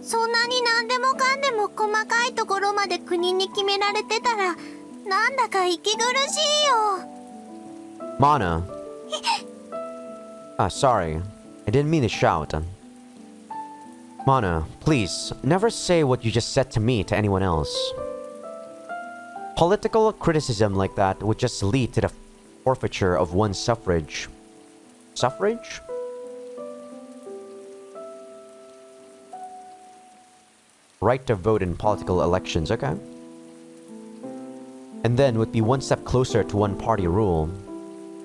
そんなに何でもかんでも細かいところまで国に決められてたらなんだか息苦しいよ。 Mana. Sorry. I didn't mean to shout. Mana, please, never say what you just said to me to anyone else. Political criticism like that would just lead to the forfeiture of one's suffrage. Suffrage? Right to vote in political elections, okay. And then would be one step closer to one-party rule.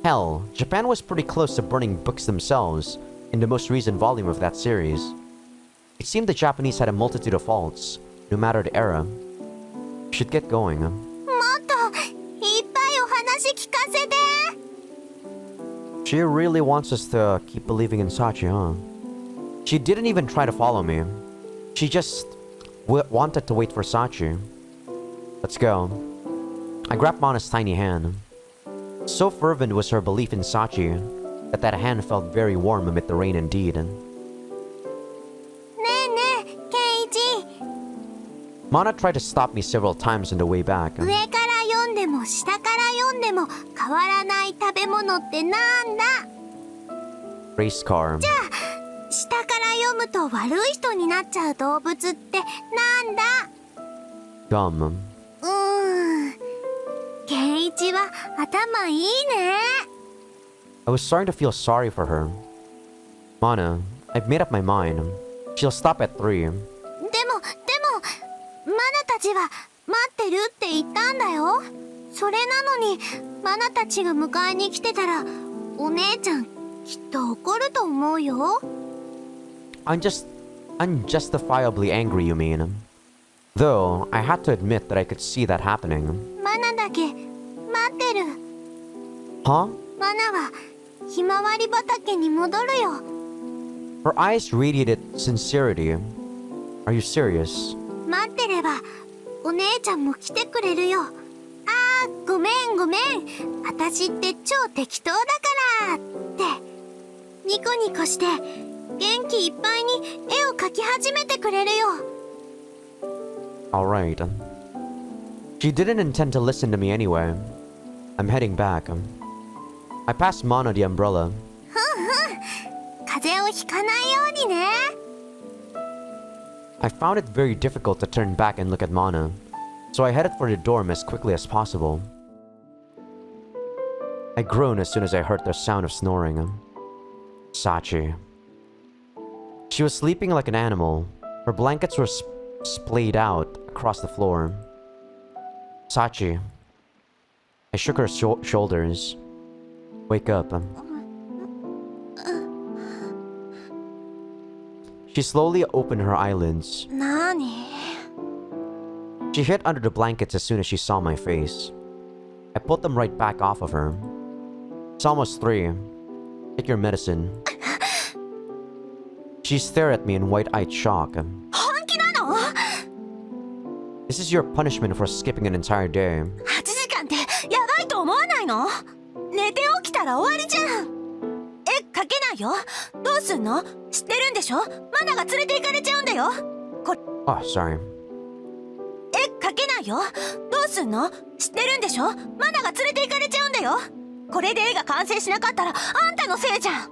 Hell, Japan was pretty close to burning books themselves in the most recent volume of that series. It seemed the Japanese had a multitude of faults, no matter the era. We should get going. もっといっぱいお話聞かせて。 She really wants us to keep believing in Sachi, huh? She didn't even try to follow me. She just wanted to wait for Sachi. Let's go. I grabbed Mana's tiny hand. So fervent was her belief in Sachi that hand felt very warm amid the rain indeed. ねえねえ、ケイイチ。 Mana tried to stop me several times on the way back. 上から読んでも下から読んでも変わらない食べ物ってなんだ？ Race car. じゃあ下から読むと悪い人になっちゃう動物ってなんだ？ Gum. ケイイチは頭いいね。 I was starting to feel sorry for her. Mana, I've made up my mind. She'll stop at 3. でもマナたちは待ってるって言ったんだよ。それなのにマナたちが迎えに来てたらお姉ちゃんきっと怒ると思うよ。 Unjustifiably angry, you mean? Though, I had to admit that I could see that happening. マナだけ待ってる。 Huh? マナはひまわり畑に戻るよ。 Her eyes radiated sincerity. Are you serious? 待ってればお姉ちゃんも来てくれるよ。あーごめんごめん、私って超適当だからってニコニコして元気いっぱいに絵を描き始めてくれるよ。 Alright. She didn't intend to listen to me anyway. I'm heading back. I passed Mana the umbrella. 風邪をひかないようにね。 I found it very difficult to turn back and look at Mana, so I headed for the dorm as quickly as possible. I groaned as soon as I heard the sound of snoring. Sachi. She was sleeping like an animal. Her blankets were splayed out across the floor. Sachi. I shook her shoulders. Wake up. She slowly opened her eyelids. なーに？ She hid under the blankets as soon as she saw my face. I pulled them right back off of her. It's almost 3. Take your medicine. She stared at me in wide-eyed shock. 本気なの？ This is your punishment for skipping an entire day. 8時間ってやばいと思わないの？寝て起きたら終わりじゃん。絵描けないよ。どうすんの？知ってるんでしょ？マナが連れて行かれちゃうんだよ。Oh, sorry. 絵描けないよ。どうすんの？知ってるんでしょ？マナが連れて行かれちゃうんだよ。これで絵が完成しなかったらあんたのせいじゃん。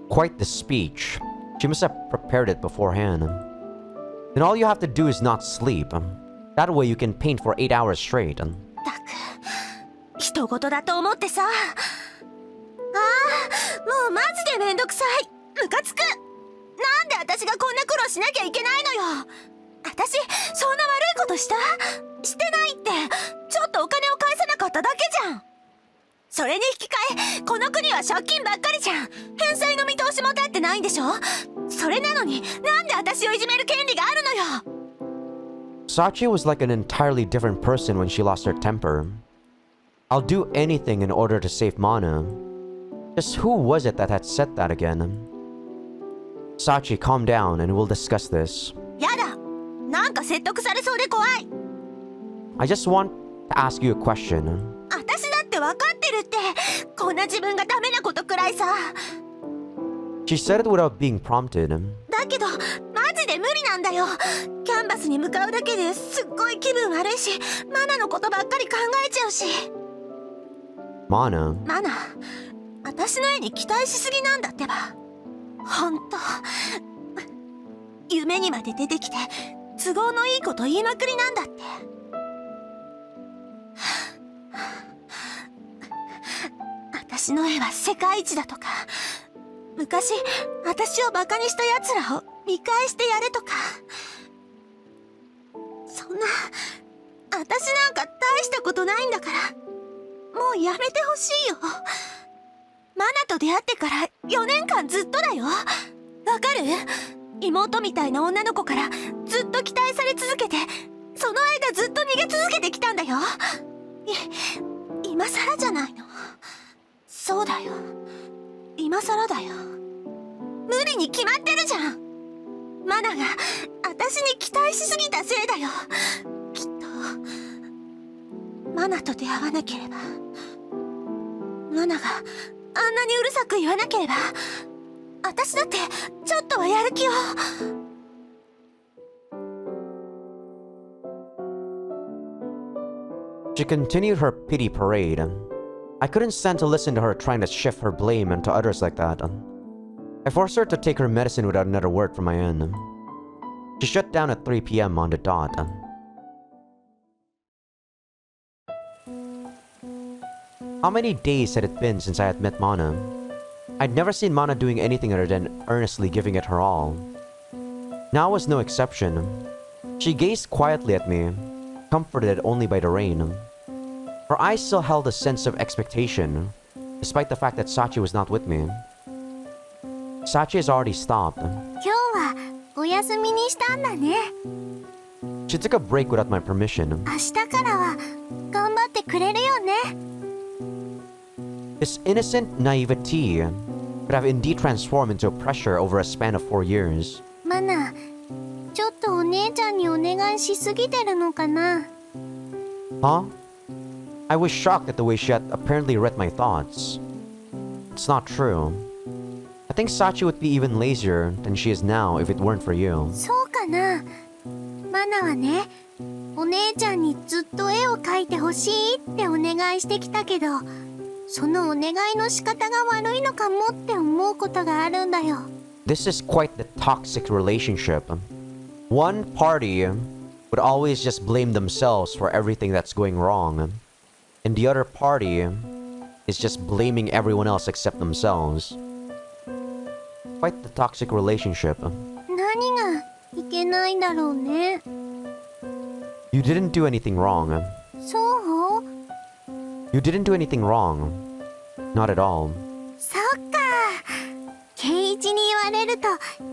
Quite the speech. She must have prepared it beforehand. Then all you have to do is not sleep. That way you can paint for 8 hours straight. たく人事だと思ってさ。ああ、もうマジでめんどくさい。ムカつく。なんで私がこんな苦労しなきゃいけないのよ。私そんな悪いことした？してないって。ちょっとお金を返さなかっただけじゃん。それに引き換えこの国は借金ばっかりじゃん。返済の見通しも立ってないんでしょ。それなのになんで私をいじめる権利があるのよ。Sachi was like an entirely different person when she lost her temper. I'll do anything in order to save Mana. Just who was it that had said that again? Sachi, calm down and we'll discuss this. やだ。なんか説得されそうで怖い。 I just want to ask you a question. 私だって分かってるって。こんな自分がダメなことくらいさ。 She said it without being prompted. だけどマジで無理なんだよ。キャンバスに向かうだけですっごい気分悪いし、マナのことばっかり考えちゃうし。 Mana? マナ、私の絵に期待しすぎなんだってば。ほんと夢にまで出てきて都合のいいこと言いまくりなんだって。私の絵は世界一だとか、昔私をバカにした奴らを見返してやれとか。そんな私なんか大したことないんだから、もうやめてほしいよ。マナと出会ってから4年間ずっとだよ。わかる？妹みたいな女の子からずっと期待され続けて、その間ずっと逃げ続けてきたんだよ。今更じゃないの。そうだよ、今更だよ。無理に決まってるじゃん。マナが私に期待しすぎたせいだよ。きっとマナと出会わなければ、マナがあんなにうるさく言わなければ、私だってちょっとはやる気を。She continued her pity parade. I couldn't stand to listen to her trying to shift her blame onto others like that. I forced her to take her medicine without another word from my end. She shut down at 3 p.m. on the dot. How many days had it been since I had met Mana? I'd never seen Mana doing anything other than earnestly giving it her all. Now was no exception. She gazed quietly at me, comforted only by the rain. Her eyes still held a sense of expectation, despite the fact that Sachi was not with me. Sachi has already stopped. 今日はお休みにしたんだね。 She took a break without my permission. 明日からは頑張ってくれるよね。 This innocent naivety could have indeed transformed into a pressure over a span of 4 years. マナ、ちょっとお姉ちゃんにお願いしすぎてるのかな。 Huh? I was shocked at the way she had apparently read my thoughts. It's not true. I think Sachi would be even lazier than she is now if it weren't for you. そうかな。マナはね、お姉ちゃんにずっと絵を描いてほしいってお願いしてきたけど、そのお願いの仕方が悪いのかもって思うことがあるんだよ。 This is quite the toxic relationship. One party would always just blame themselves for everything that's going wrong, and the other party is just blaming everyone else except themselves. Quite the toxic relationship. 何がいけないんだろうね。 You didn't do anything wrong. そう？ You didn't do anything wrong. Not at all. そっか。ケイイチに言われると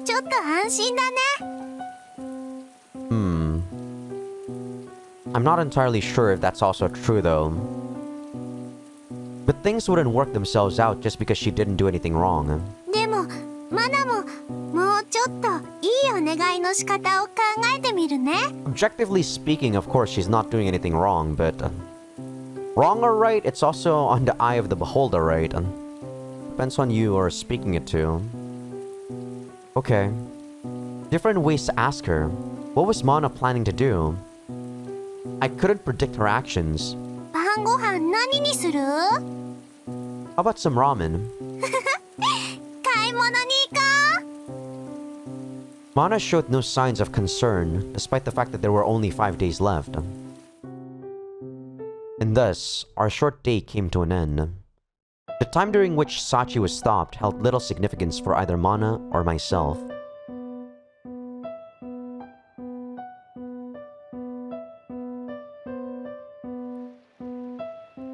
ちょっと安心だね。I'm not entirely sure if that's also true though. But things wouldn't work themselves out just because she didn't do anything wrong. でもマナももうちょっといいお願いの仕方を考えてみるね。 Objectively speaking, of course, she's not doing anything wrong, but... wrong or right, it's also on the eye of the beholder, right? Depends on you or speaking it to. Okay. Different ways to ask her. What was Mana planning to do? I couldn't predict her actions. 晩ご飯何にする？ How about some ramen? 買い物に行こ Mana showed no signs of concern, despite the fact that there were only 5 days left. And thus, our short day came to an end. The time during which Sachi was stopped held little significance for either Mana or myself.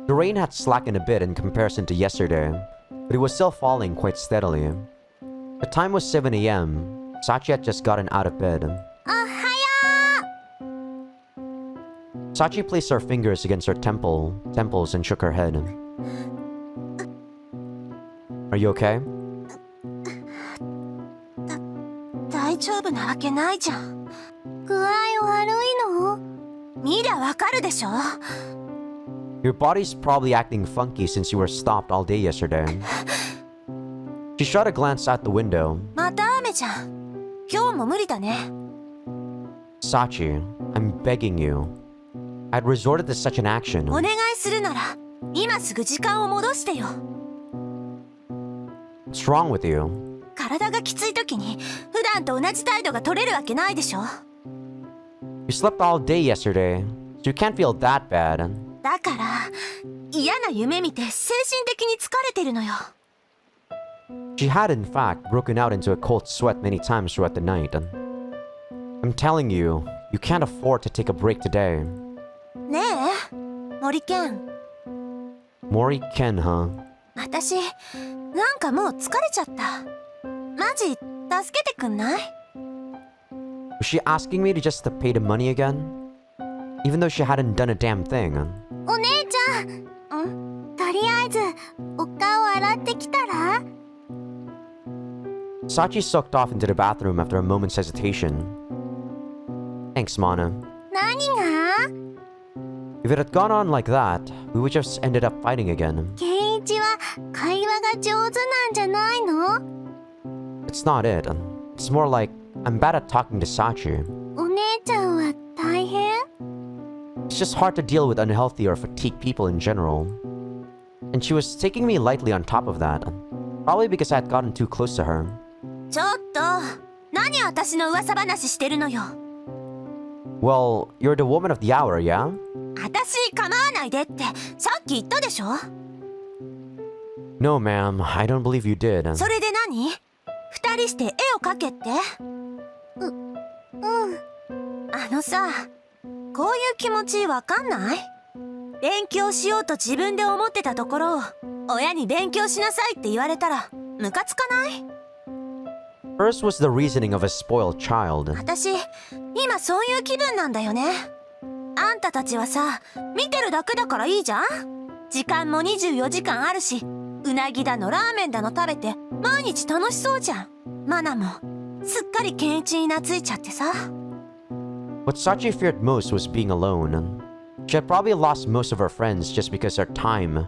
The rain had slackened a bit in comparison to yesterday, but it was still falling quite steadily. The time was 7 a.m. Sachi had just gotten out of bed. う。おはよ Sachi placed her fingers against her temples and shook her head. Are you okay? う。大丈夫なわけないじゃん。う。具合悪いの？見りゃわかるでしょ。 Your body's probably acting funky since you were stopped all day yesterday. She shot a glance out the window. また雨じゃん。今日も無理だね。 Sachi, I'm begging you. I'd resorted to such an action. お願いするなら今すぐ時間を戻してよ。 What's wrong with you? 体がきつい時に普段と同じ態度が取れるわけないでしょ。 You slept all day yesterday, so you can't feel that bad. だから嫌な夢見て精神的に疲れてるのよ。 She had, in fact, broken out into a cold sweat many times throughout the night. I'm telling you, you can't afford to take a break today. ねえ森健、 Mori Ken, huh? 私なんかもう疲れちゃった。マジ助けてくんない？ Was she asking me to just to pay the money again? Even though she hadn't done a damn thing. お姉ちゃん。とりあえずお顔洗ってきたら？ Sachi sucked off into the bathroom after a moment's hesitation. Thanks, Mana. 何が？ If it had gone on like that, we would just ended up fighting again. ケンイチは会話が上手なんじゃないの？ It's not it. It's more like I'm bad at talking to Sachi. お姉ちゃんは大変？ It's just hard to deal with unhealthy or fatigued people in general. And she was taking me lightly on top of that. Probably because I had gotten too close to her. ちょっと何私の噂話してるのよ。 Well, you're the woman of the hour, yeah? 私構わないでってさっき言ったでしょ。 No, ma'am. I don't believe you did. それで何？二人して絵を描けって？あのさ、こういう気持ちわかんない？勉強しようと自分で思ってたところを親に勉強しなさいって言われたらムカつかない？ First was the reasoning of a spoiled child. 私今そういう気分なんだよね。あんたたちはさ、見てるだけだからいいじゃん。時間も24時間あるし、うなぎだのラーメンだの食べて毎日楽しそうじゃん。マナもすっかりケンイチに懐いちゃってさ。 What Sachi feared most was being alone. She had probably lost most of her friends just because their time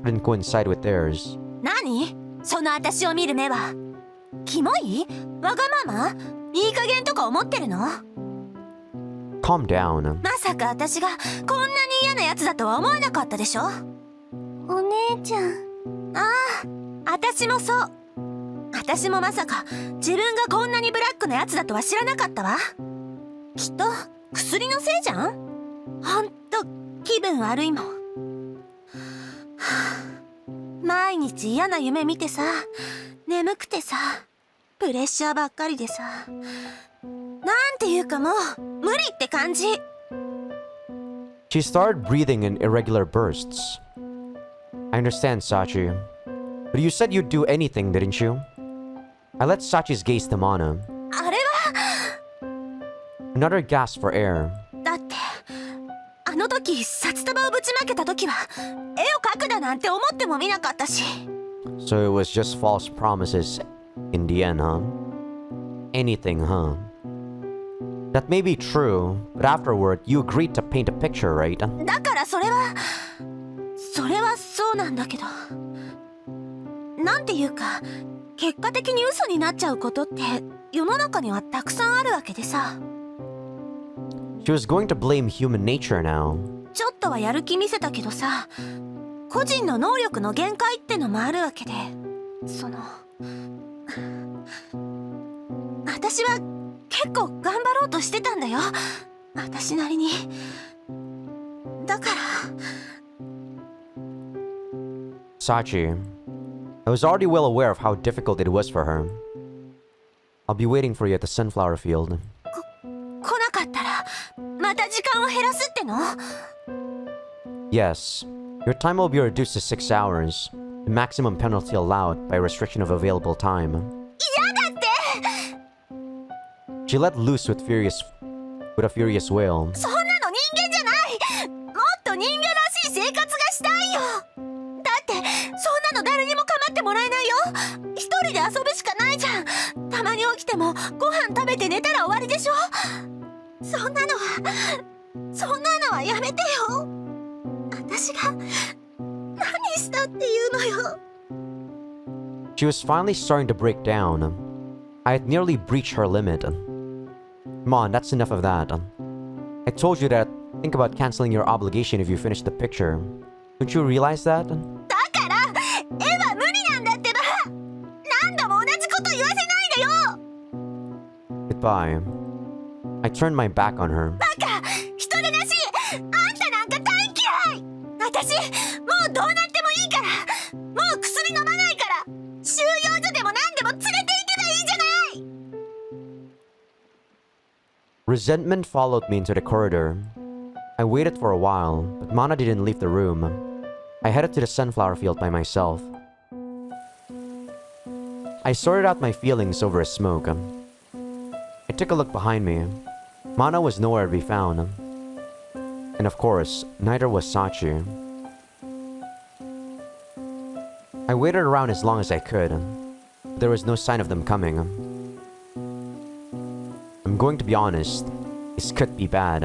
didn't coincide with theirs. 何？その私を見る目は。キモい？わがまま？いい加減とか思ってるの？ Calm down. まさか私がこんなに嫌なやつだとは思わなかったでしょ？お姉ちゃん。ああ、私もそう。私もまさか自分がこんなにブラックなやつだとは知らなかったわ。きっと薬のせいじゃん？ほんと気分悪いもん。毎日嫌な夢見てさ、眠くてさ、プレッシャーばっかりでさ、なんていうかもう無理って感じ。 She started breathing in irregular bursts. I understand, Sachi. But you said you'd do anything, didn't you? I let Sachi's gaze to Mana. あれは Another gasp for air. だってあの時札束をぶちまけた時は絵を描くだなんて思ってもみなかったし。 So it was just false promises in the end, huh? Anything, huh? That may be true, but afterward, you agreed to paint a picture, right? だからそれはそうなんだけど、なんていうか結果的に嘘になっちゃうことって世の中にはたくさんあるわけでさ。 She was going to blame human nature now. ちょっとはやる気見せたけどさ、個人の能力の限界ってのもあるわけで、私は結構頑張ろうとしてたんだよ、私なりに。だから。 Sachi, I was already well aware of how difficult it was for her. I'll be waiting for you at the sunflower field. 来なかったらまた時間を減らすっての？ Yes, your time will be reduced to 6 hours, the maximum penalty allowed by restriction of available time. 嫌だって！ She let loose with a furious wail. そんなの人間じゃない！もっと人間らしい生活がしたいよ！だってそんなの誰にも構ってもらえないよ！一人で遊ぶしかないじゃん！たまに起きてもご飯食べて寝たら終わりでしょ？そんなのはやめてよ！私が何したっていうのよ。 She was finally starting to break down. I had nearly breached her limit. Come on, that's enough of that. I told you that think about canceling your obligation if you finish the picture. Don't you realize that? だから絵は無理なんだってば！何度も同じこと言わせないでよ！ Goodbye. I turned my back on her. バカ！人でなし！あんたなんか大嫌い！私もうどうなってもいいから！もう薬飲まないから！収容所でも何でも連れて行けばいいじゃない！ Resentment followed me into the corridor. I waited for a while, but Mana didn't leave the room. I headed to the sunflower field by myself. I sorted out my feelings over a smoke. I took a look behind me. Mana was nowhere to be found. And of course, neither was Sachi. I waited around as long as I could. But there was no sign of them coming. I'm going to be honest, this could be bad.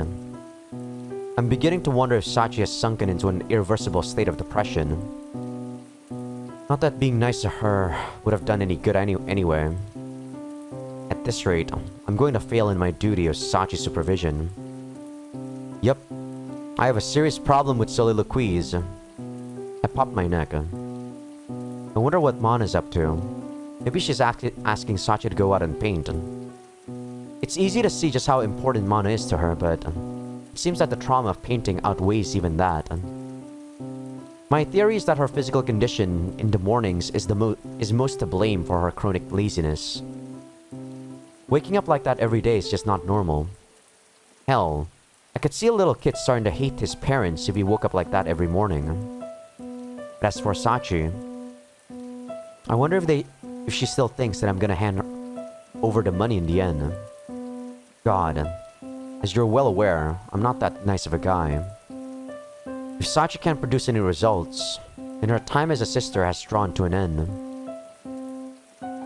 I'm beginning to wonder if Sachi has sunken into an irreversible state of depression. Not that being nice to her would have done any good anyway. At this rate, I'm going to fail in my duty of Sachi's supervision. Yup, I have a serious problem with soliloquies. I popped my neck. I wonder what Mana's up to. Maybe she's asking Sachi to go out and paint. It's easy to see just how important Mana is to her, but it seems that the trauma of painting outweighs even that. My theory is that her physical condition in the mornings is most to blame for her chronic laziness. Waking up like that every day is just not normal. Hell, I could see a little kid starting to hate his parents if he woke up like that every morning. But as for Sachi, I wonder if she still thinks that I'm gonna hand over the money in the end. God, as you're well aware, I'm not that nice of a guy. If Sachi can't produce any results, then her time as a sister has drawn to an end.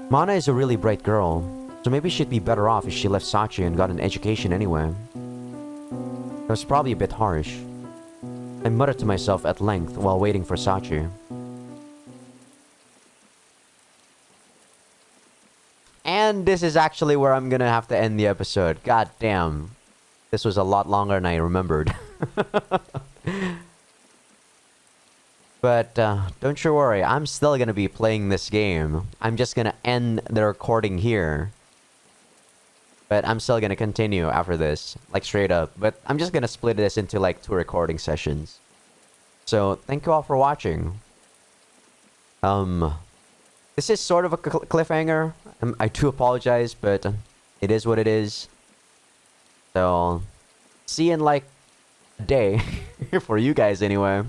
Mana is a really bright girl, so maybe she'd be better off if she left Sachi and got an education anyway. That was probably a bit harsh. I muttered to myself at length while waiting for Sachi. And this is actually where I'm gonna have to end the episode. God damn. This was a lot longer than I remembered. But don't you worry, I'm still gonna be playing this game. I'm just gonna end the recording here. But I'm still gonna continue after this, like straight up. But I'm just gonna split this into like 2 recording sessions. So thank you all for watching. This is sort of a cliffhanger. I do apologize, but it is what it is. So see you in like a day for you guys anyway.